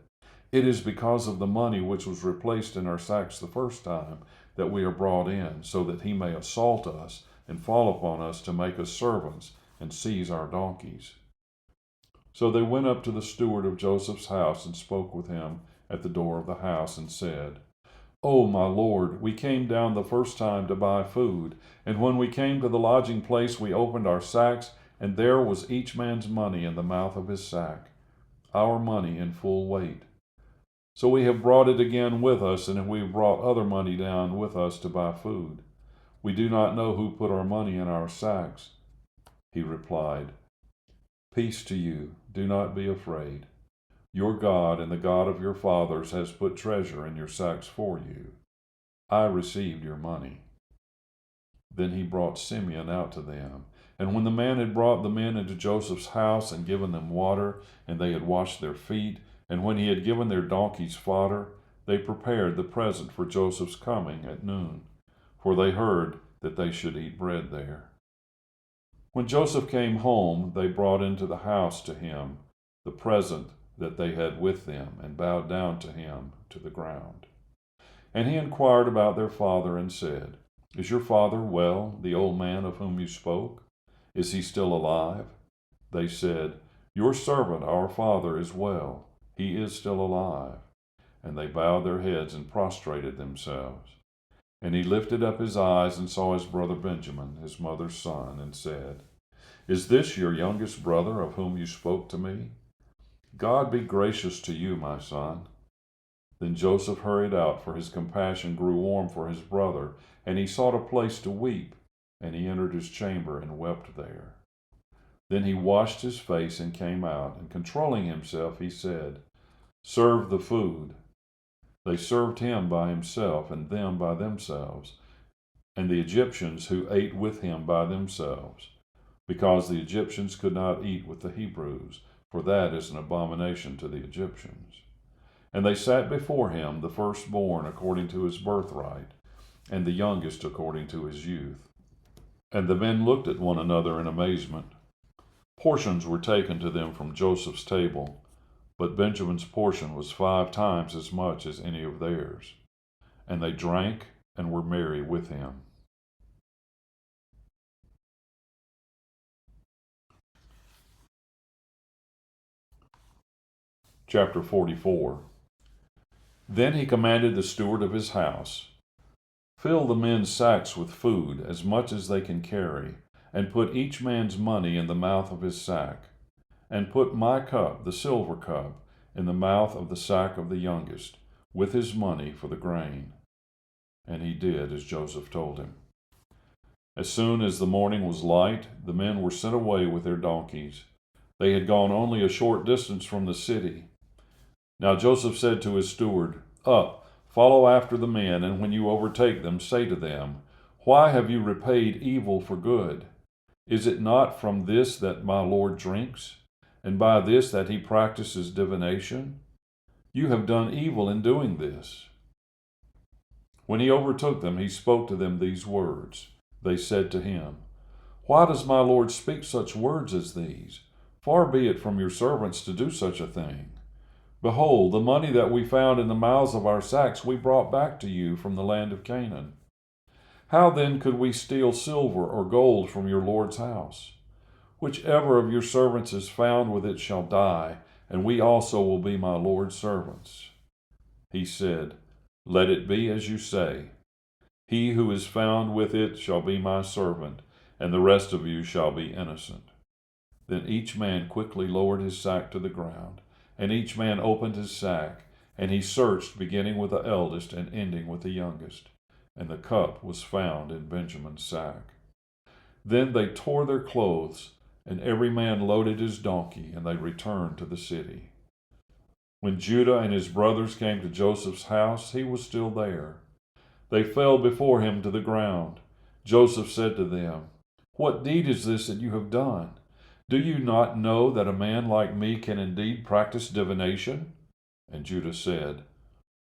Speaker 2: It is because of the money which was replaced in our sacks the first time that we are brought in, so that he may assault us and fall upon us to make us servants and seize our donkeys. So they went up to the steward of Joseph's house and spoke with him at the door of the house and said, O my lord, we came down the first time to buy food, and when we came to the lodging place we opened our sacks, and there was each man's money in the mouth of his sack, our money in full weight. So we have brought it again with us, and we have brought other money down with us to buy food. We do not know who put our money in our sacks. He replied, Peace to you, do not be afraid. Your God and the God of your fathers has put treasure in your sacks for you. I received your money. Then he brought Simeon out to them. And when the man had brought the men into Joseph's house and given them water, and they had washed their feet, and when he had given their donkeys fodder, they prepared the present for Joseph's coming at noon, for they heard that they should eat bread there. When Joseph came home, they brought into the house to him the present that they had with them, and bowed down to him to the ground. And he inquired about their father and said, Is your father well, the old man of whom you spoke? Is he still alive? They said, Your servant, our father, is well. He is still alive. And they bowed their heads and prostrated themselves. And he lifted up his eyes and saw his brother Benjamin, his mother's son, and said, Is this your youngest brother of whom you spoke to me? God be gracious to you, my son. Then Joseph hurried out, for his compassion grew warm for his brother, and he sought a place to weep, and he entered his chamber and wept there. Then he washed his face and came out, and controlling himself, he said, Serve the food. They served him by himself, and them by themselves, and the Egyptians who ate with him by themselves, because the Egyptians could not eat with the Hebrews, for that is an abomination to the Egyptians. And they sat before him, the firstborn according to his birthright, and the youngest according to his youth. And the men looked at one another in amazement. Portions were taken to them from Joseph's table, but Benjamin's portion was 5 times as much as any of theirs. And they drank and were merry with him. Chapter 44. Then he commanded the steward of his house, "Fill the men's sacks with food, as much as they can carry, and put each man's money in the mouth of his sack. And put my cup, the silver cup, in the mouth of the sack of the youngest, with his money for the grain." And he did as Joseph told him. As soon as the morning was light, the men were sent away with their donkeys. They had gone only a short distance from the city. Now Joseph said to his steward, "Up, follow after the men, and when you overtake them, say to them, 'Why have you repaid evil for good? Is it not from this that my Lord drinks, and by this that he practices divination? You have done evil in doing this.'" When he overtook them, he spoke to them these words. They said to him, "Why does my Lord speak such words as these? Far be it from your servants to do such a thing. Behold, the money that we found in the mouths of our sacks we brought back to you from the land of Canaan. How then could we steal silver or gold from your Lord's house? Whichever of your servants is found with it shall die, and we also will be my Lord's servants." He said, "Let it be as you say. He who is found with it shall be my servant, and the rest of you shall be innocent." Then each man quickly lowered his sack to the ground, and each man opened his sack, and he searched, beginning with the eldest and ending with the youngest. And the cup was found in Benjamin's sack. Then they tore their clothes, and every man loaded his donkey, and they returned to the city. When Judah and his brothers came to Joseph's house, he was still there. They fell before him to the ground. Joseph said to them, "What deed is this that you have done? Do you not know that a man like me can indeed practice divination?" And Judah said,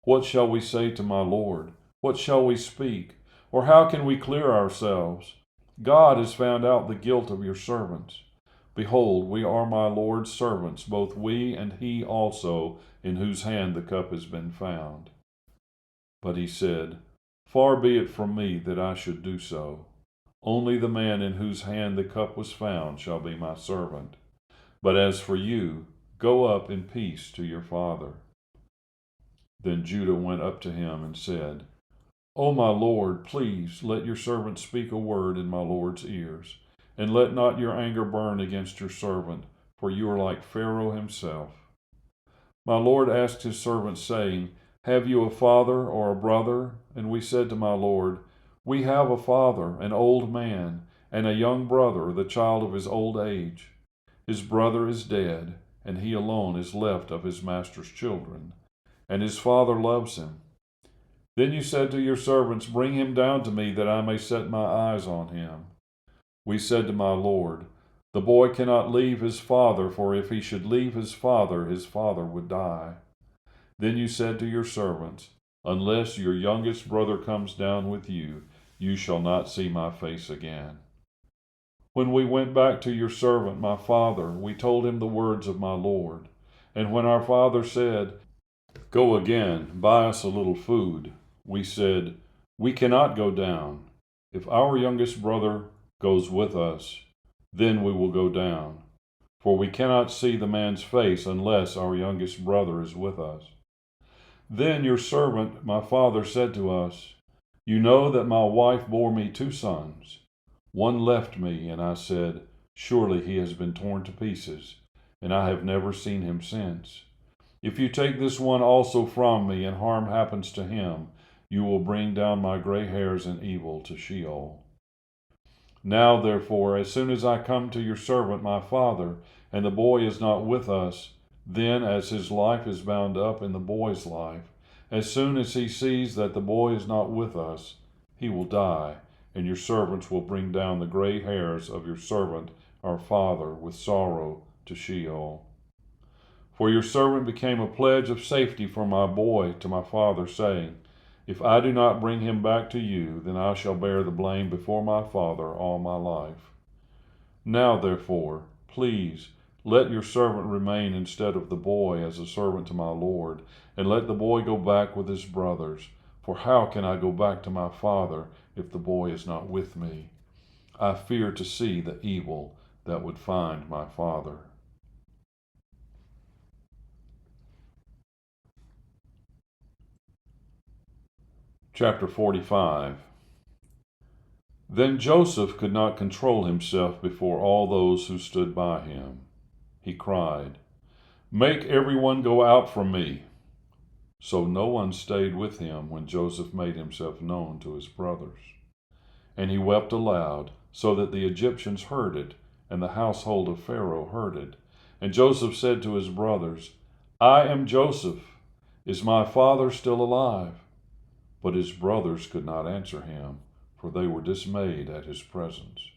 Speaker 2: "What shall we say to my Lord? What shall we speak? Or how can we clear ourselves? God has found out the guilt of your servants. Behold, we are my Lord's servants, both we and he also, in whose hand the cup has been found." But he said, "Far be it from me that I should do so. Only the man in whose hand the cup was found shall be my servant. But as for you, go up in peace to your father." Then Judah went up to him and said, "O my Lord, please let your servant speak a word in my Lord's ears, and let not your anger burn against your servant, for you are like Pharaoh himself." My Lord asked his servant, saying, "Have you a father or a brother?" And we said to my Lord, "We have a father, an old man, and a young brother, the child of his old age. His brother is dead, and he alone is left of his master's children, and his father loves him. Then you said to your servants, 'Bring him down to me, that I may set my eyes on him.' We said to my Lord, 'The boy cannot leave his father, for if he should leave his father would die.' Then you said to your servants, 'Unless your youngest brother comes down with you, you shall not see my face again.' When we went back to your servant, my father, we told him the words of my Lord. And when our father said, 'Go again, buy us a little food,' we said, 'We cannot go down. If our youngest brother goes with us, then we will go down. For we cannot see the man's face unless our youngest brother is with us.' Then your servant, my father, said to us, 'You know that my wife bore me 2 sons. One left me, and I said, Surely he has been torn to pieces, and I have never seen him since. If you take this one also from me, and harm happens to him, you will bring down my gray hairs in evil to Sheol. Now, therefore, as soon as I come to your servant my father, and the boy is not with us, then, as his life is bound up in the boy's life, as soon as he sees that the boy is not with us, he will die, and your servants will bring down the gray hairs of your servant our father with sorrow to Sheol. For your servant became a pledge of safety for my boy to my father, saying, If I do not bring him back to you, then I shall bear the blame before my father all my life. Now, therefore, please, let your servant remain instead of the boy as a servant to my lord, and let the boy go back with his brothers. For how can I go back to my father if the boy is not with me? I fear to see the evil that would find my father." Chapter 45. Then Joseph could not control himself before all those who stood by him. He cried, "Make everyone go out from me." So no one stayed with him when Joseph made himself known to his brothers. And he wept aloud, so that the Egyptians heard it, and the household of Pharaoh heard it. And Joseph said to his brothers, "I am Joseph. Is my father still alive?" But his brothers could not answer him, for they were dismayed at his presence.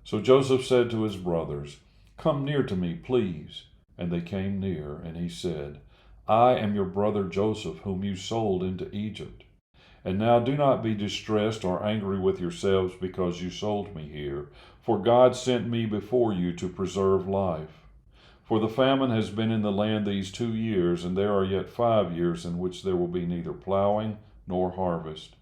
Speaker 2: So Joseph said to his brothers, "Come near to me, please." And they came near, and he said, "I am your brother Joseph, whom you sold into Egypt. And now do not be distressed or angry with yourselves because you sold me here, for God sent me before you to preserve life. For the famine has been in the land these 2 years, and there are yet 5 years in which there will be neither plowing nor harvest.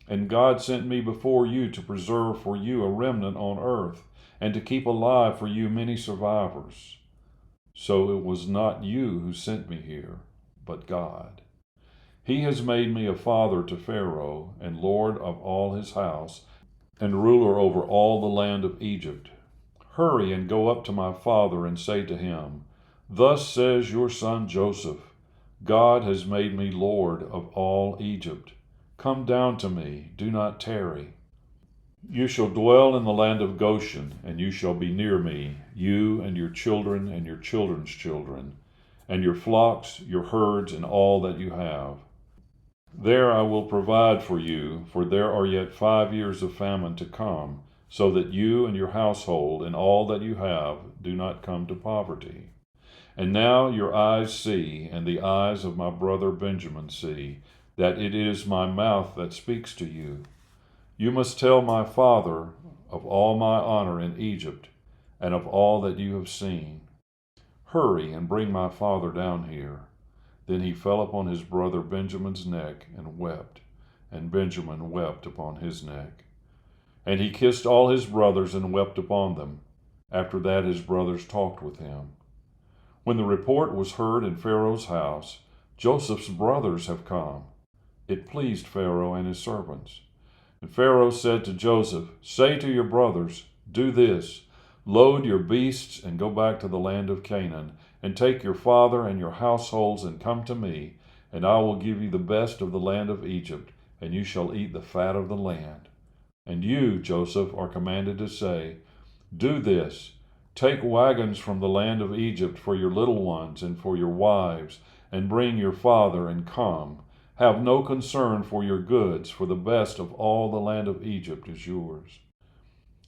Speaker 2: And God sent me before you to preserve for you a remnant on earth, and to keep alive for you many survivors. So it was not you who sent me here, but God. He has made me a father to Pharaoh, and lord of all his house, and ruler over all the land of Egypt. Hurry and go up to my father and say to him, 'Thus says your son Joseph, God has made me lord of all Egypt. Come down to me, do not tarry. You shall dwell in the land of Goshen, and you shall be near me, you and your children and your children's children, and your flocks, your herds, and all that you have. There I will provide for you, for there are yet 5 years of famine to come, so that you and your household and all that you have do not come to poverty. And now your eyes see, and the eyes of my brother Benjamin see, that it is my mouth that speaks to you. You must tell my father of all my honor in Egypt, and of all that you have seen. Hurry and bring my father down here." Then he fell upon his brother Benjamin's neck and wept, and Benjamin wept upon his neck. And he kissed all his brothers and wept upon them. After that his brothers talked with him. When the report was heard in Pharaoh's house, "Joseph's brothers have come," it pleased Pharaoh and his servants. And Pharaoh said to Joseph, "Say to your brothers, 'Do this, load your beasts and go back to the land of Canaan, and take your father and your households and come to me, and I will give you the best of the land of Egypt, and you shall eat the fat of the land.' And you, Joseph, are commanded to say, 'Do this, take wagons from the land of Egypt for your little ones and for your wives, and bring your father and come. Have no concern for your goods, for the best of all the land of Egypt is yours.'"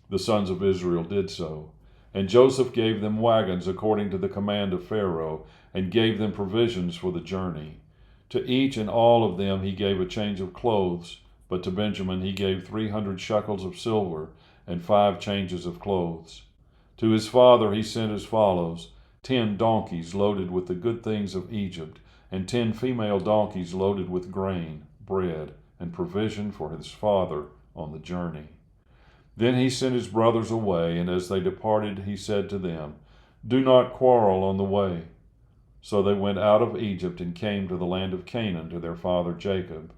Speaker 2: The sons of Israel did so, and Joseph gave them wagons according to the command of Pharaoh, and gave them provisions for the journey. To each and all of them he gave a change of clothes, but to Benjamin he gave 300 shekels of silver and 5 changes of clothes. To his father he sent as follows: 10 donkeys loaded with the good things of Egypt, and 10 female donkeys loaded with grain, bread, and provision for his father on the journey. Then he sent his brothers away, and as they departed he said to them, "Do not quarrel on the way." So they went out of Egypt and came to the land of Canaan to their father Jacob.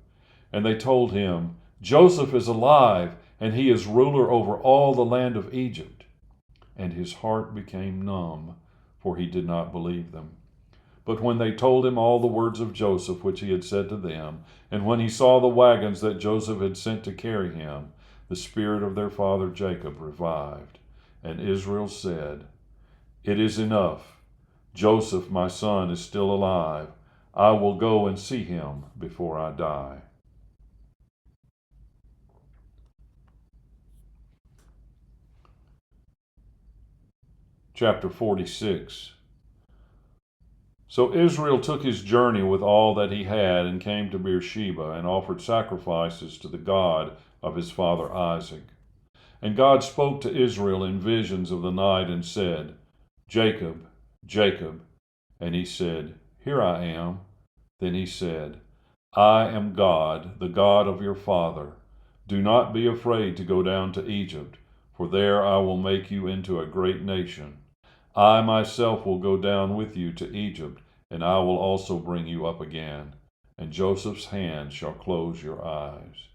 Speaker 2: And they told him, "Joseph is alive, and he is ruler over all the land of Egypt." And his heart became numb, for he did not believe them. But when they told him all the words of Joseph which he had said to them, and when he saw the wagons that Joseph had sent to carry him, the spirit of their father Jacob revived. And Israel said, "It is enough. Joseph, my son, is still alive. I will go and see him before I die." Chapter 46. So Israel took his journey with all that he had, and came to Beersheba, and offered sacrifices to the God of his father Isaac. And God spoke to Israel in visions of the night, and said, Jacob, Jacob. And he said, Here I am. Then he said, I am God, the God of your father. Do not be afraid to go down to Egypt, for there I will make you into a great nation. I myself will go down with you to Egypt, and I will also bring you up again, and Joseph's hand shall close your eyes.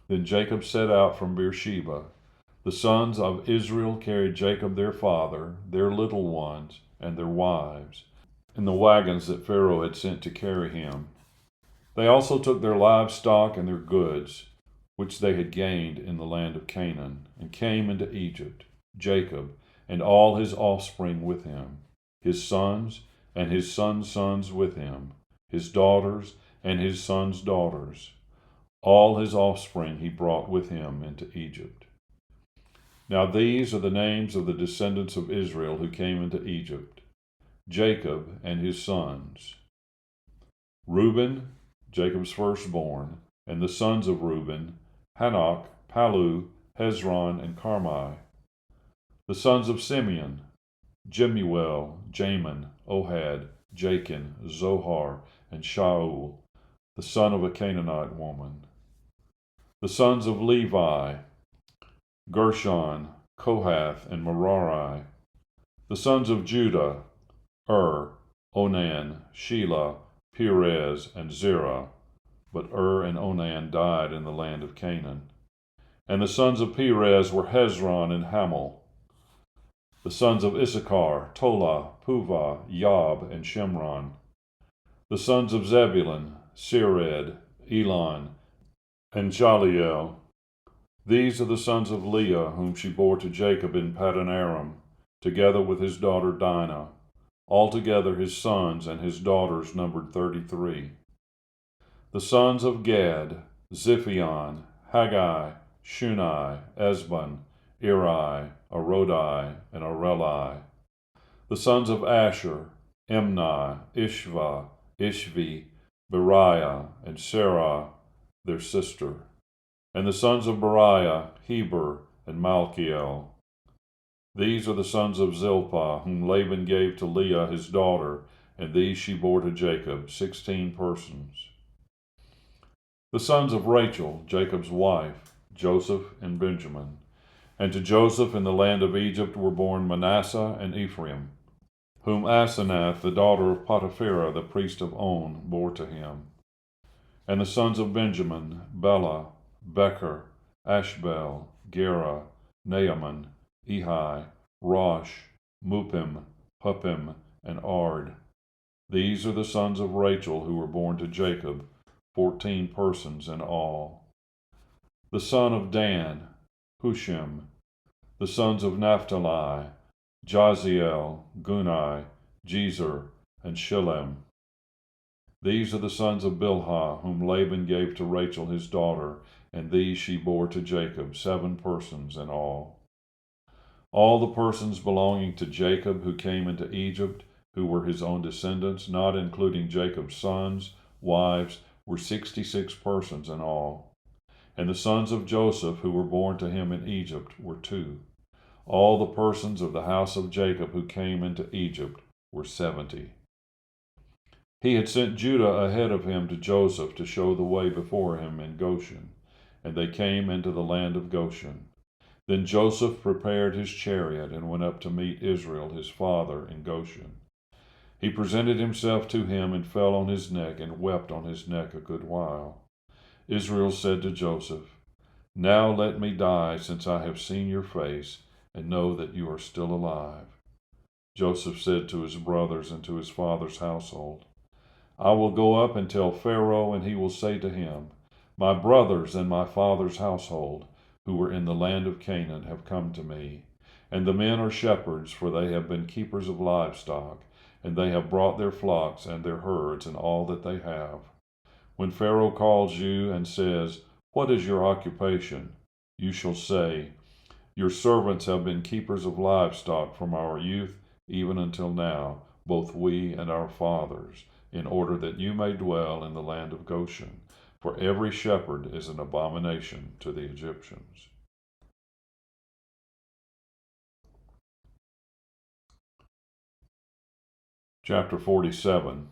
Speaker 2: Then Jacob set out from Beersheba. The sons of Israel carried Jacob their father, their little ones, and their wives, in the wagons that Pharaoh had sent to carry him. They also took their livestock and their goods, which they had gained in the land of Canaan, and came into Egypt, Jacob and all his offspring with him, his sons and his sons' sons with him, his daughters and his sons' daughters. All his offspring he brought with him into Egypt. Now these are the names of the descendants of Israel who came into Egypt: Jacob and his sons. Reuben, Jacob's firstborn, and the sons of Reuben, Hanok, Palu, Hezron, and Carmi. The sons of Simeon, Jemuel, Jamin, Ohad, Jachin, Zohar, and Shaul, the son of a Canaanite woman. The sons of Levi, Gershon, Kohath, and Merari. The sons of Judah, Onan, Shelah, Perez, and Zerah. But and Onan died in the land of Canaan. And the sons of Perez were Hezron and Hamel. The sons of Issachar, Tola, Puvah, Yob, and Shimron. The sons of Zebulun, Sered, Elon, and Jaliel. These are the sons of Leah, whom she bore to Jacob in Paddan Aram, together with his daughter Dinah. Altogether his sons and his daughters numbered 33. The sons of Gad, Ziphion, Haggai, Shunai, Esbon, Eri, Arodi, and Areli. The sons of Asher, Imnai, Ishva, Ishvi, Beriah, and Sarah, their sister. And the sons of Beriah, Heber, and Malchiel. These are the sons of Zilpah, whom Laban gave to Leah his daughter, and these she bore to Jacob, 16 persons. The sons of Rachel, Jacob's wife, Joseph and Benjamin. And to Joseph in the land of Egypt were born Manasseh and Ephraim, whom Asenath, the daughter of Potipherah, the priest of On, bore to him. And the sons of Benjamin, Bela, Becher, Ashbel, Gera, Naaman, Ehi, Rosh, Mupim, Huppim, and Ard. These are the sons of Rachel who were born to Jacob, 14 persons in all. The son of Dan, Hushim. The sons of Naphtali, Jaziel, Guni, Jezer, and Shillem. These are the sons of Bilhah, whom Laban gave to Rachel his daughter, and these she bore to Jacob, 7 persons in all. All the persons belonging to Jacob who came into Egypt, who were his own descendants, not including Jacob's sons, wives, were 66 persons in all. And the sons of Joseph who were born to him in Egypt were 2. All the persons of the house of Jacob who came into Egypt were 70. He had sent Judah ahead of him to Joseph to show the way before him in Goshen, and they came into the land of Goshen. Then Joseph prepared his chariot and went up to meet Israel his father in Goshen. He presented himself to him and fell on his neck and wept on his neck a good while. Israel said to Joseph, Now let me die, since I have seen your face, and know that you are still alive. Joseph said to his brothers and to his father's household, I will go up and tell Pharaoh, and he will say to him, My brothers and my father's household, who were in the land of Canaan, have come to me. And the men are shepherds, for they have been keepers of livestock, and they have brought their flocks and their herds and all that they have. When Pharaoh calls you and says, What is your occupation? You shall say, Your servants have been keepers of livestock from our youth even until now, both we and our fathers, in order that you may dwell in the land of Goshen. For every shepherd is an abomination to the Egyptians. Chapter 47.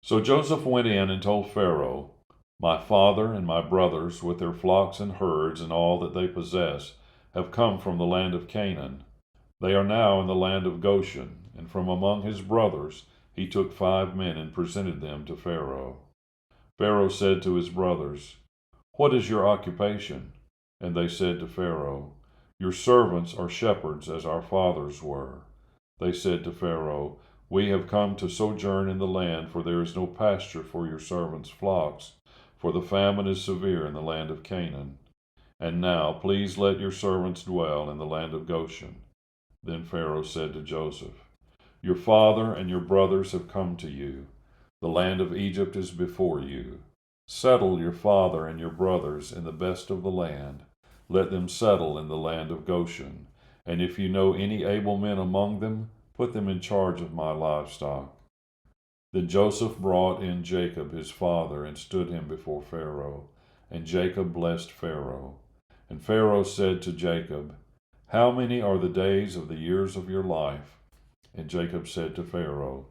Speaker 2: So Joseph went in and told Pharaoh, "My father and my brothers, with their flocks and herds and all that they possess, have come from the land of Canaan. They are now in the land of Goshen." And from among his brothers he took 5 men and presented them to Pharaoh. Pharaoh said to his brothers, "What is your occupation?" And they said to Pharaoh, "Your servants are shepherds, as our fathers were." They said to Pharaoh, "We have come to sojourn in the land, for there is no pasture for your servants' flocks, for the famine is severe in the land of Canaan. And now, please let your servants dwell in the land of Goshen." Then Pharaoh said to Joseph, "Your father and your brothers have come to you. The land of Egypt is before you. Settle your father and your brothers in the best of the land. Let them settle in the land of Goshen. And if you know any able men among them, put them in charge of my livestock." Then Joseph brought in Jacob his father and stood him before Pharaoh. And Jacob blessed Pharaoh. And Pharaoh said to Jacob, "How many are the days of the years of your life?" And Jacob said to Pharaoh,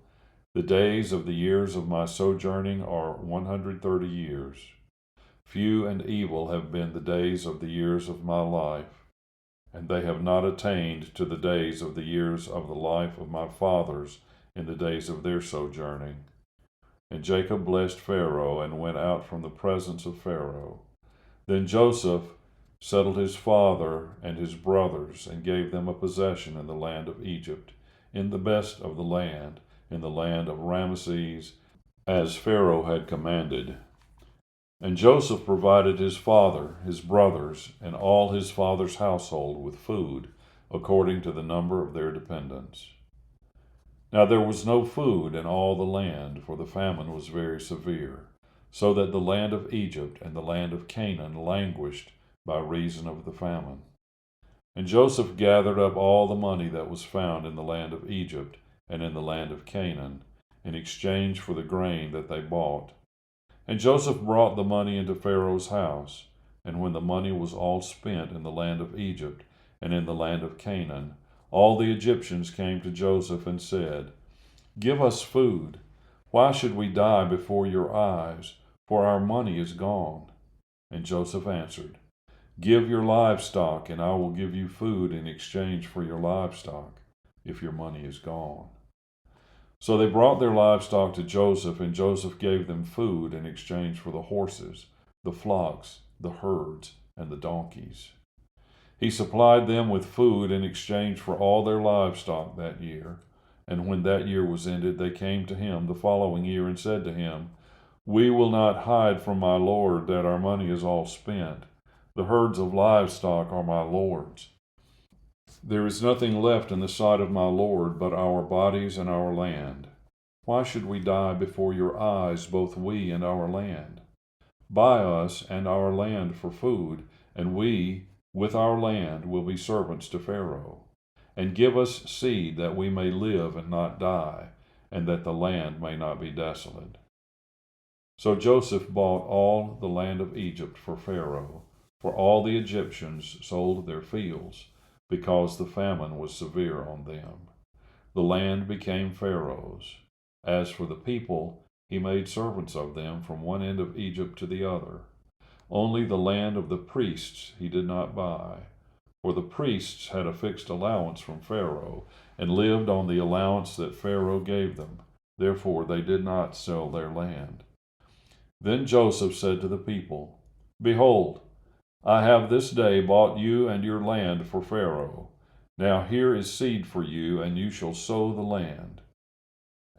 Speaker 2: "The days of the years of my sojourning are 130 years. Few and evil have been the days of the years of my life, and they have not attained to the days of the years of the life of my fathers in the days of their sojourning." And Jacob blessed Pharaoh and went out from the presence of Pharaoh. Then Joseph settled his father and his brothers and gave them a possession in the land of Egypt, in the best of the land, in the land of Ramesses, as Pharaoh had commanded. And Joseph provided his father, his brothers, and all his father's household with food, according to the number of their dependents. Now there was no food in all the land, for the famine was very severe, so that the land of Egypt and the land of Canaan languished by reason of the famine. And Joseph gathered up all the money that was found in the land of Egypt and in the land of Canaan, in exchange for the grain that they bought. And Joseph brought the money into Pharaoh's house. And when the money was all spent in the land of Egypt and in the land of Canaan, all the Egyptians came to Joseph and said, "Give us food. Why should we die before your eyes? For our money is gone." And Joseph answered, "Give your livestock, and I will give you food in exchange for your livestock, if your money is gone." So they brought their livestock to Joseph, and Joseph gave them food in exchange for the horses, the flocks, the herds, and the donkeys. He supplied them with food in exchange for all their livestock that year. And when that year was ended, they came to him the following year and said to him, "We will not hide from my lord that our money is all spent. The herds of livestock are my lord's. There is nothing left in the sight of my lord but our bodies and our land. Why should we die before your eyes, both we and our land? Buy us and our land for food, and we, with our land, will be servants to Pharaoh. And give us seed that we may live and not die, and that the land may not be desolate." So Joseph bought all the land of Egypt for Pharaoh, for all the Egyptians sold their fields, because the famine was severe on them. The land became Pharaoh's. As for the people, he made servants of them from one end of Egypt to the other. Only the land of the priests he did not buy, for the priests had a fixed allowance from Pharaoh, and lived on the allowance that Pharaoh gave them. Therefore they did not sell their land. Then Joseph said to the people, "Behold, I have this day bought you and your land for Pharaoh. Now here is seed for you, and you shall sow the land.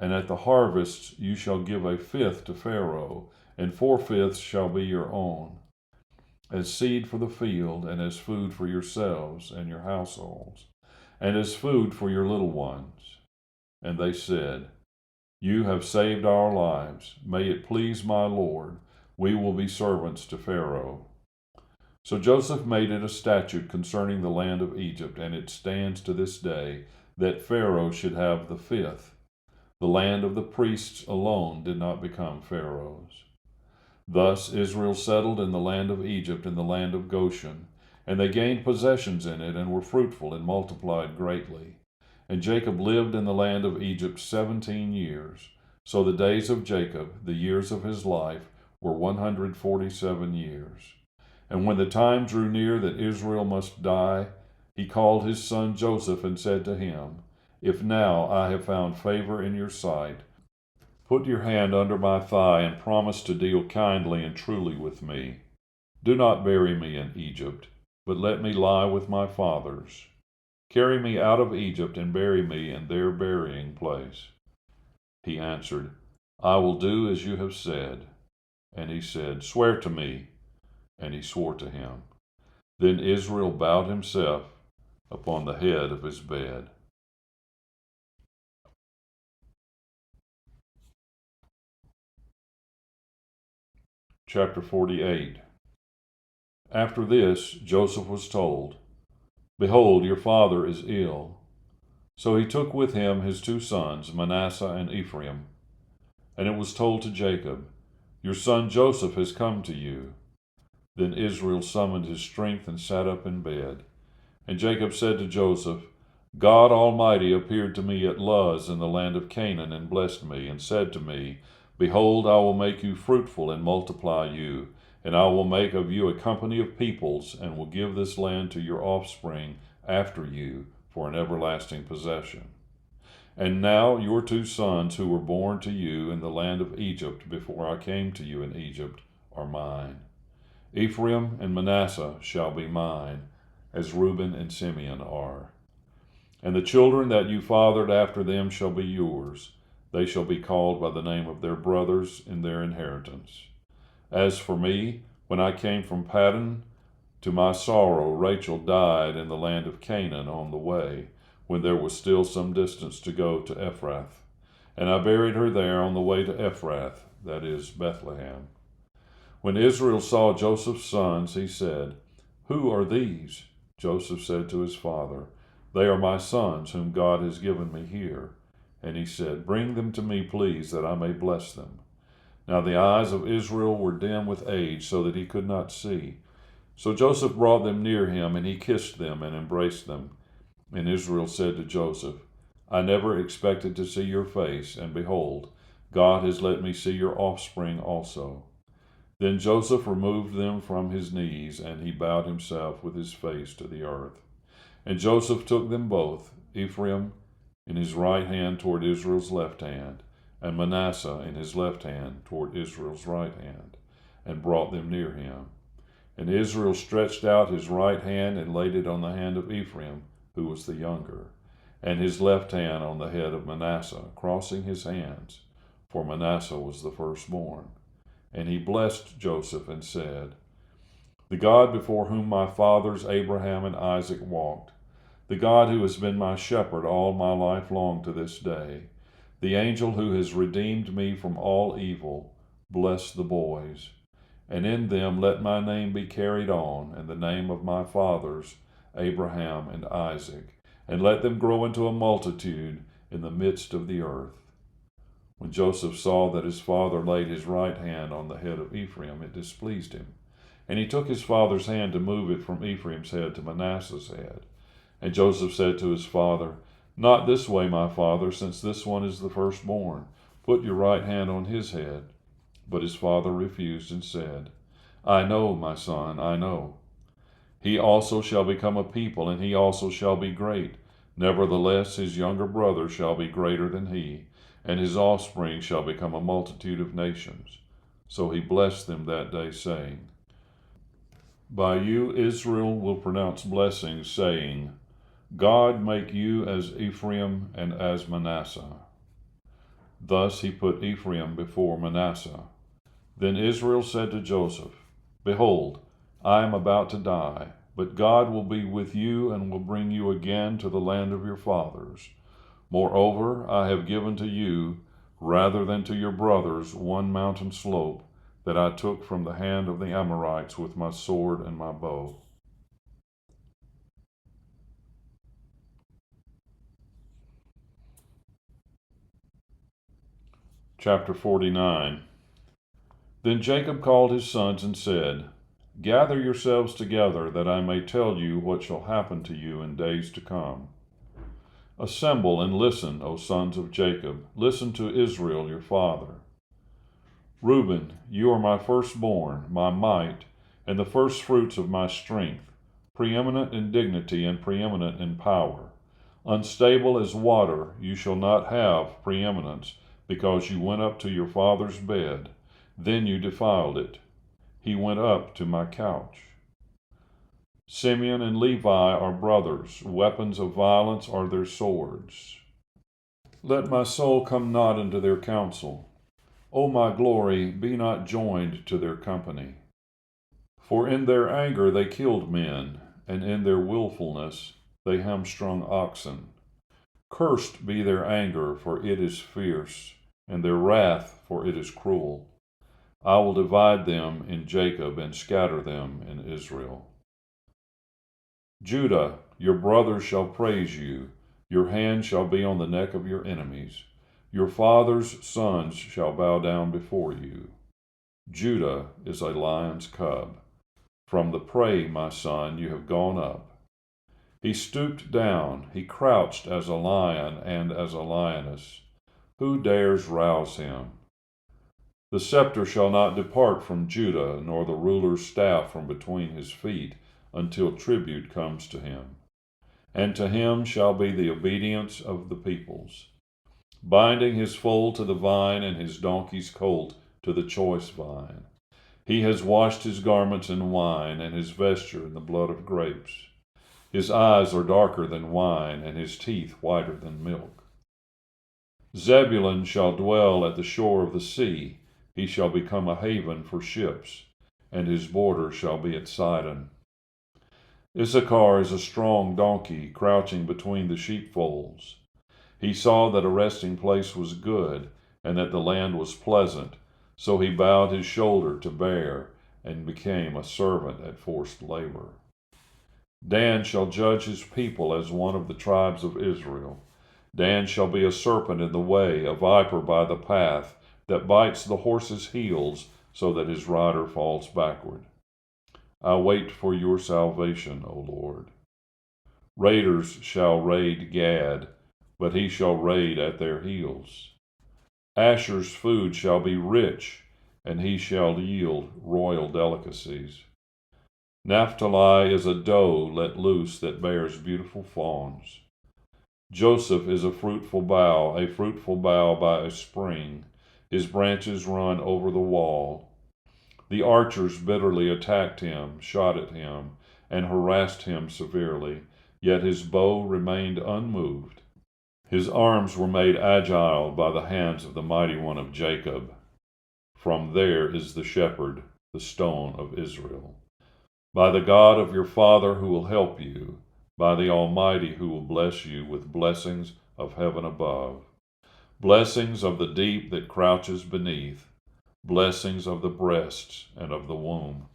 Speaker 2: And at the harvest you shall give a fifth to Pharaoh, and 4/5 shall be your own, as seed for the field, and as food for yourselves and your households, and as food for your little ones." And they said, "You have saved our lives. May it please my lord, we will be servants to Pharaoh." So Joseph made it a statute concerning the land of Egypt, and it stands to this day, that Pharaoh should have the fifth. The land of the priests alone did not become Pharaoh's. Thus Israel settled in the land of Egypt and the land of Goshen, and they gained possessions in it, and were fruitful and multiplied greatly. And Jacob lived in the land of Egypt 17 years. So the days of Jacob, the years of his life, were 147 years. And when the time drew near that Israel must die, he called his son Joseph and said to him, If now I have found favor in your sight, put your hand under my thigh and promise to deal kindly and truly with me. Do not bury me in Egypt, but let me lie with my fathers. Carry me out of Egypt and bury me in their burying place. He answered, I will do as you have said. And he said, Swear to me. And he swore to him. Then Israel bowed himself upon the head of his bed. Chapter 48. After this, Joseph was told, Behold, your father is ill. So he took with him his two sons, Manasseh and Ephraim. And it was told to Jacob, Your son Joseph has come to you. Then Israel summoned his strength and sat up in bed. And Jacob said to Joseph, God Almighty appeared to me at Luz in the land of Canaan and blessed me, and said to me, Behold, I will make you fruitful and multiply you, and I will make of you a company of peoples, and will give this land to your offspring after you for an everlasting possession. And now your two sons who were born to you in the land of Egypt before I came to you in Egypt are mine. Ephraim and Manasseh shall be mine, as Reuben and Simeon are. And the children that you fathered after them shall be yours. They shall be called by the name of their brothers in their inheritance. As for me, when I came from Paddan, to my sorrow Rachel died in the land of Canaan on the way, when there was still some distance to go to Ephrath. And I buried her there on the way to Ephrath, that is, Bethlehem. When Israel saw Joseph's sons, he said, Who are these? Joseph said to his father, They are my sons, whom God has given me here. And he said, Bring them to me, please, that I may bless them. Now the eyes of Israel were dim with age, so that he could not see. So Joseph brought them near him, and he kissed them and embraced them. And Israel said to Joseph, I never expected to see your face, and behold, God has let me see your offspring also. Then Joseph removed them from his knees, and he bowed himself with his face to the earth. And Joseph took them both, Ephraim in his right hand toward Israel's left hand, and Manasseh in his left hand toward Israel's right hand, and brought them near him. And Israel stretched out his right hand and laid it on the hand of Ephraim, who was the younger, and his left hand on the head of Manasseh, crossing his hands, for Manasseh was the firstborn. And he blessed Joseph and said, The God before whom my fathers Abraham and Isaac walked, the God who has been my shepherd all my life long to this day, the angel who has redeemed me from all evil, bless the boys. And in them let my name be carried on, and the name of my fathers Abraham and Isaac, and let them grow into a multitude in the midst of the earth. When Joseph saw that his father laid his right hand on the head of Ephraim, it displeased him. And he took his father's hand to move it from Ephraim's head to Manasseh's head. And Joseph said to his father, Not this way, my father, since this one is the firstborn. Put your right hand on his head. But his father refused and said, I know, my son, I know. He also shall become a people, and he also shall be great. Nevertheless, his younger brother shall be greater than he, and his offspring shall become a multitude of nations. So he blessed them that day, saying, By you Israel will pronounce blessings, saying, God make you as Ephraim and as Manasseh. Thus he put Ephraim before Manasseh. Then Israel said to Joseph, Behold, I am about to die, but God will be with you and will bring you again to the land of your fathers. Moreover, I have given to you, rather than to your brothers, one mountain slope that I took from the hand of the Amorites with my sword and my bow. Chapter 49. Then Jacob called his sons and said, Gather yourselves together, that I may tell you what shall happen to you in days to come. Assemble and listen, O sons of Jacob. Listen to Israel your father. Reuben, you are my firstborn, my might, and the firstfruits of my strength, preeminent in dignity and preeminent in power. Unstable as water, you shall not have preeminence, because you went up to your father's bed. Then you defiled it. He went up to my couch. Simeon and Levi are brothers. Weapons of violence are their swords. Let my soul come not into their counsel. O my glory, be not joined to their company. For in their anger they killed men, and in their willfulness they hamstrung oxen. Cursed be their anger, for it is fierce, and their wrath, for it is cruel. I will divide them in Jacob and scatter them in Israel. Judah, your brothers shall praise you. Your hand shall be on the neck of your enemies. Your father's sons shall bow down before you. Judah is a lion's cub. From the prey, my son, you have gone up. He stooped down, he crouched as a lion and as a lioness. Who dares rouse him? The scepter shall not depart from Judah, nor the ruler's staff from between his feet, until tribute comes to him. And to him shall be the obedience of the peoples, binding his foal to the vine and his donkey's colt to the choice vine. He has washed his garments in wine, and his vesture in the blood of grapes. His eyes are darker than wine, and his teeth whiter than milk. Zebulun shall dwell at the shore of the sea. He shall become a haven for ships, and his border shall be at Sidon. Issachar is a strong donkey, crouching between the sheepfolds. He saw that a resting place was good, and that the land was pleasant, so he bowed his shoulder to bear, and became a servant at forced labor. Dan shall judge his people as one of the tribes of Israel. Dan shall be a serpent in the way, a viper by the path, that bites the horse's heels, so that his rider falls backward. I wait for your salvation, O Lord. Raiders shall raid Gad, but he shall raid at their heels. Asher's food shall be rich, and he shall yield royal delicacies. Naphtali is a doe let loose that bears beautiful fawns. Joseph is a fruitful bough by a spring. His branches run over the wall. The archers bitterly attacked him, shot at him, and harassed him severely, yet his bow remained unmoved. His arms were made agile by the hands of the mighty one of Jacob. From there is the shepherd, the stone of Israel. By the God of your father who will help you, by the Almighty who will bless you with blessings of heaven above, blessings of the deep that crouches beneath, blessings of the breasts and of the womb.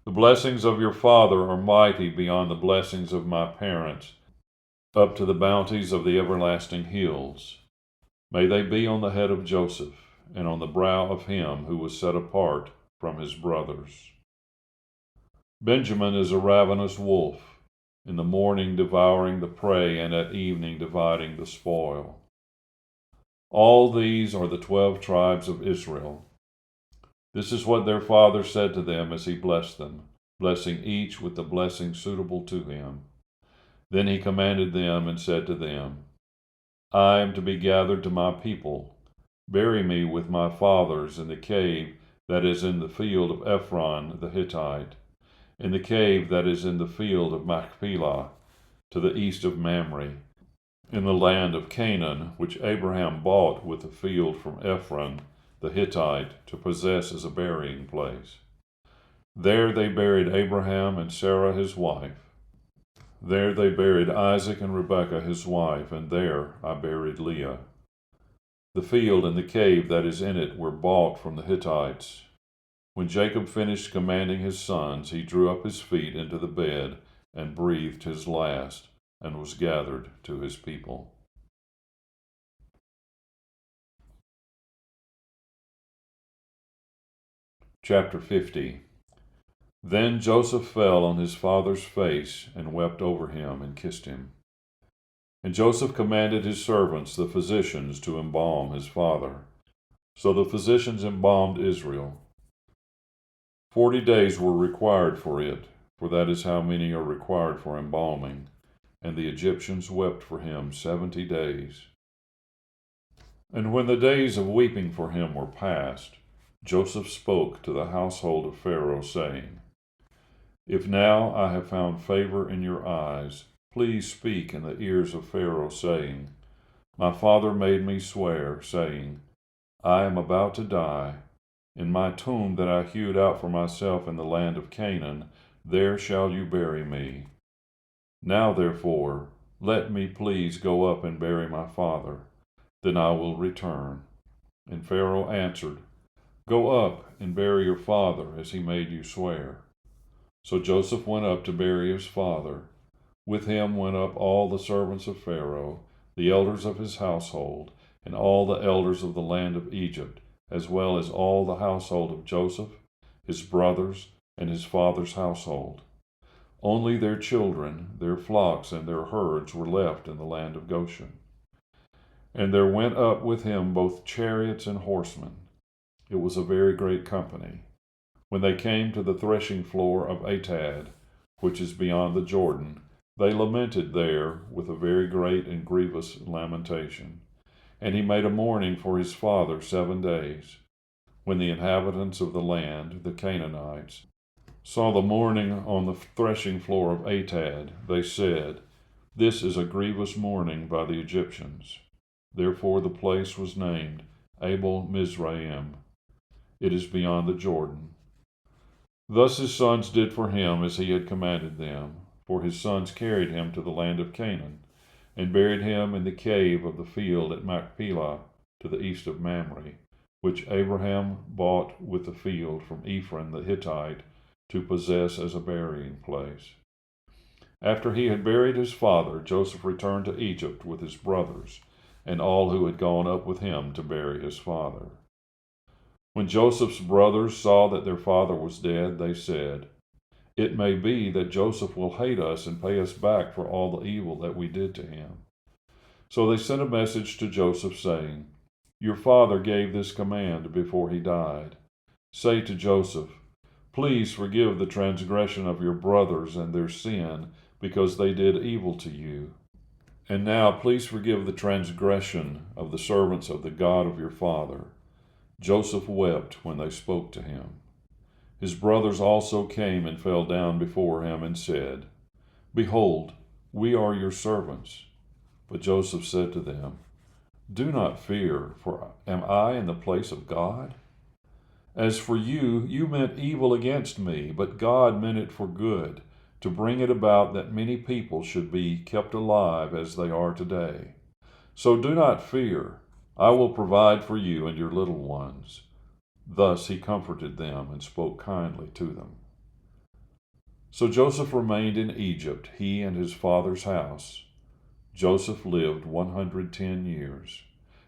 Speaker 2: The blessings of your father are mighty beyond the blessings of my parents, up to the bounties of the everlasting hills. May they be on the head of Joseph, and on the brow of him who was set apart from his brothers. Benjamin is a ravenous wolf, in the morning devouring the prey, and at evening dividing the spoil. All these are the 12 tribes of Israel. This is what their father said to them as he blessed them, blessing each with the blessing suitable to him. Then he commanded them and said to them, I am to be gathered to my people. Bury me with my fathers in the cave that is in the field of Ephron the Hittite, in the cave that is in the field of Machpelah, to the east of Mamre, in the land of Canaan, which Abraham bought with the field from Ephron the Hittite to possess as a burying place. There they buried Abraham and Sarah his wife. There they buried Isaac and Rebekah his wife, and there I buried Leah. The field and the cave that is in it were bought from the Hittites. When Jacob finished commanding his sons, he drew up his feet into the bed and breathed his last, and was gathered to his people. Chapter 50. Then Joseph fell on his father's face and wept over him and kissed him. And Joseph commanded his servants, the physicians, to embalm his father. So the physicians embalmed Israel. 40 days were required for it, for that is how many are required for embalming. And the Egyptians wept for him 70 days. And when the days of weeping for him were past, Joseph spoke to the household of Pharaoh, saying, If now I have found favor in your eyes, please speak in the ears of Pharaoh, saying, My father made me swear, saying, I am about to die. In my tomb that I hewed out for myself in the land of Canaan, there shall you bury me. Now therefore, let me please go up and bury my father, then I will return. And Pharaoh answered, Go up and bury your father, as he made you swear. So Joseph went up to bury his father. With him went up all the servants of Pharaoh, the elders of his household, and all the elders of the land of Egypt, as well as all the household of Joseph, his brothers, and his father's household. Only their children, their flocks, and their herds were left in the land of Goshen. And there went up with him both chariots and horsemen. It was a very great company. When they came to the threshing floor of Atad, which is beyond the Jordan, they lamented there with a very great and grievous lamentation. And he made a mourning for his father 7 days. When the inhabitants of the land, the Canaanites, saw the mourning on the threshing floor of Atad, they said, This is a grievous mourning by the Egyptians. Therefore the place was named Abel Mizraim. It is beyond the Jordan. Thus his sons did for him as he had commanded them, for his sons carried him to the land of Canaan, and buried him in the cave of the field at Machpelah, to the east of Mamre, which Abraham bought with the field from Ephron the Hittite to possess as a burying place. After he had buried his father, Joseph returned to Egypt with his brothers, and all who had gone up with him to bury his father. When Joseph's brothers saw that their father was dead, they said, It may be that Joseph will hate us and pay us back for all the evil that we did to him. So they sent a message to Joseph, saying, Your father gave this command before he died. Say to Joseph, Please forgive the transgression of your brothers and their sin, because they did evil to you. And now please forgive the transgression of the servants of the God of your father. Joseph wept when they spoke to him. His brothers also came and fell down before him and said, Behold, we are your servants. But Joseph said to them, Do not fear, for am I in the place of God? As for you, you meant evil against me, but God meant it for good, to bring it about that many people should be kept alive as they are today. So do not fear. I will provide for you and your little ones. Thus he comforted them and spoke kindly to them. So Joseph remained in Egypt, he and his father's house. Joseph lived 110 years.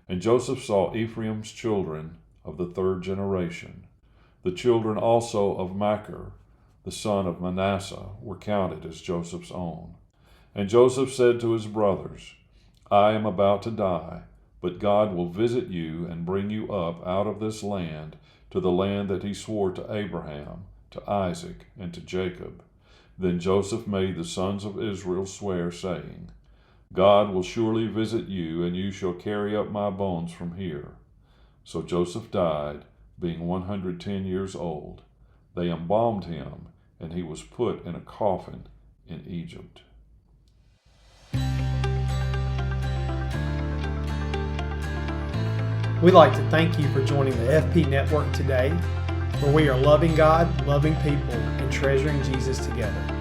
Speaker 2: And Joseph saw Ephraim's children of the 3rd generation. The children also of Machir, the son of Manasseh, were counted as Joseph's own. And Joseph said to his brothers, I am about to die, but God will visit you and bring you up out of this land to the land that he swore to Abraham, to Isaac, and to Jacob. Then Joseph made the sons of Israel swear, saying, God will surely visit you, and you shall carry up my bones from here. So Joseph died, being 110 years old. They embalmed him, and he was put in a coffin in Egypt.
Speaker 1: We'd like to thank you for joining the FP Network today, where we are loving God, loving people, and treasuring Jesus together.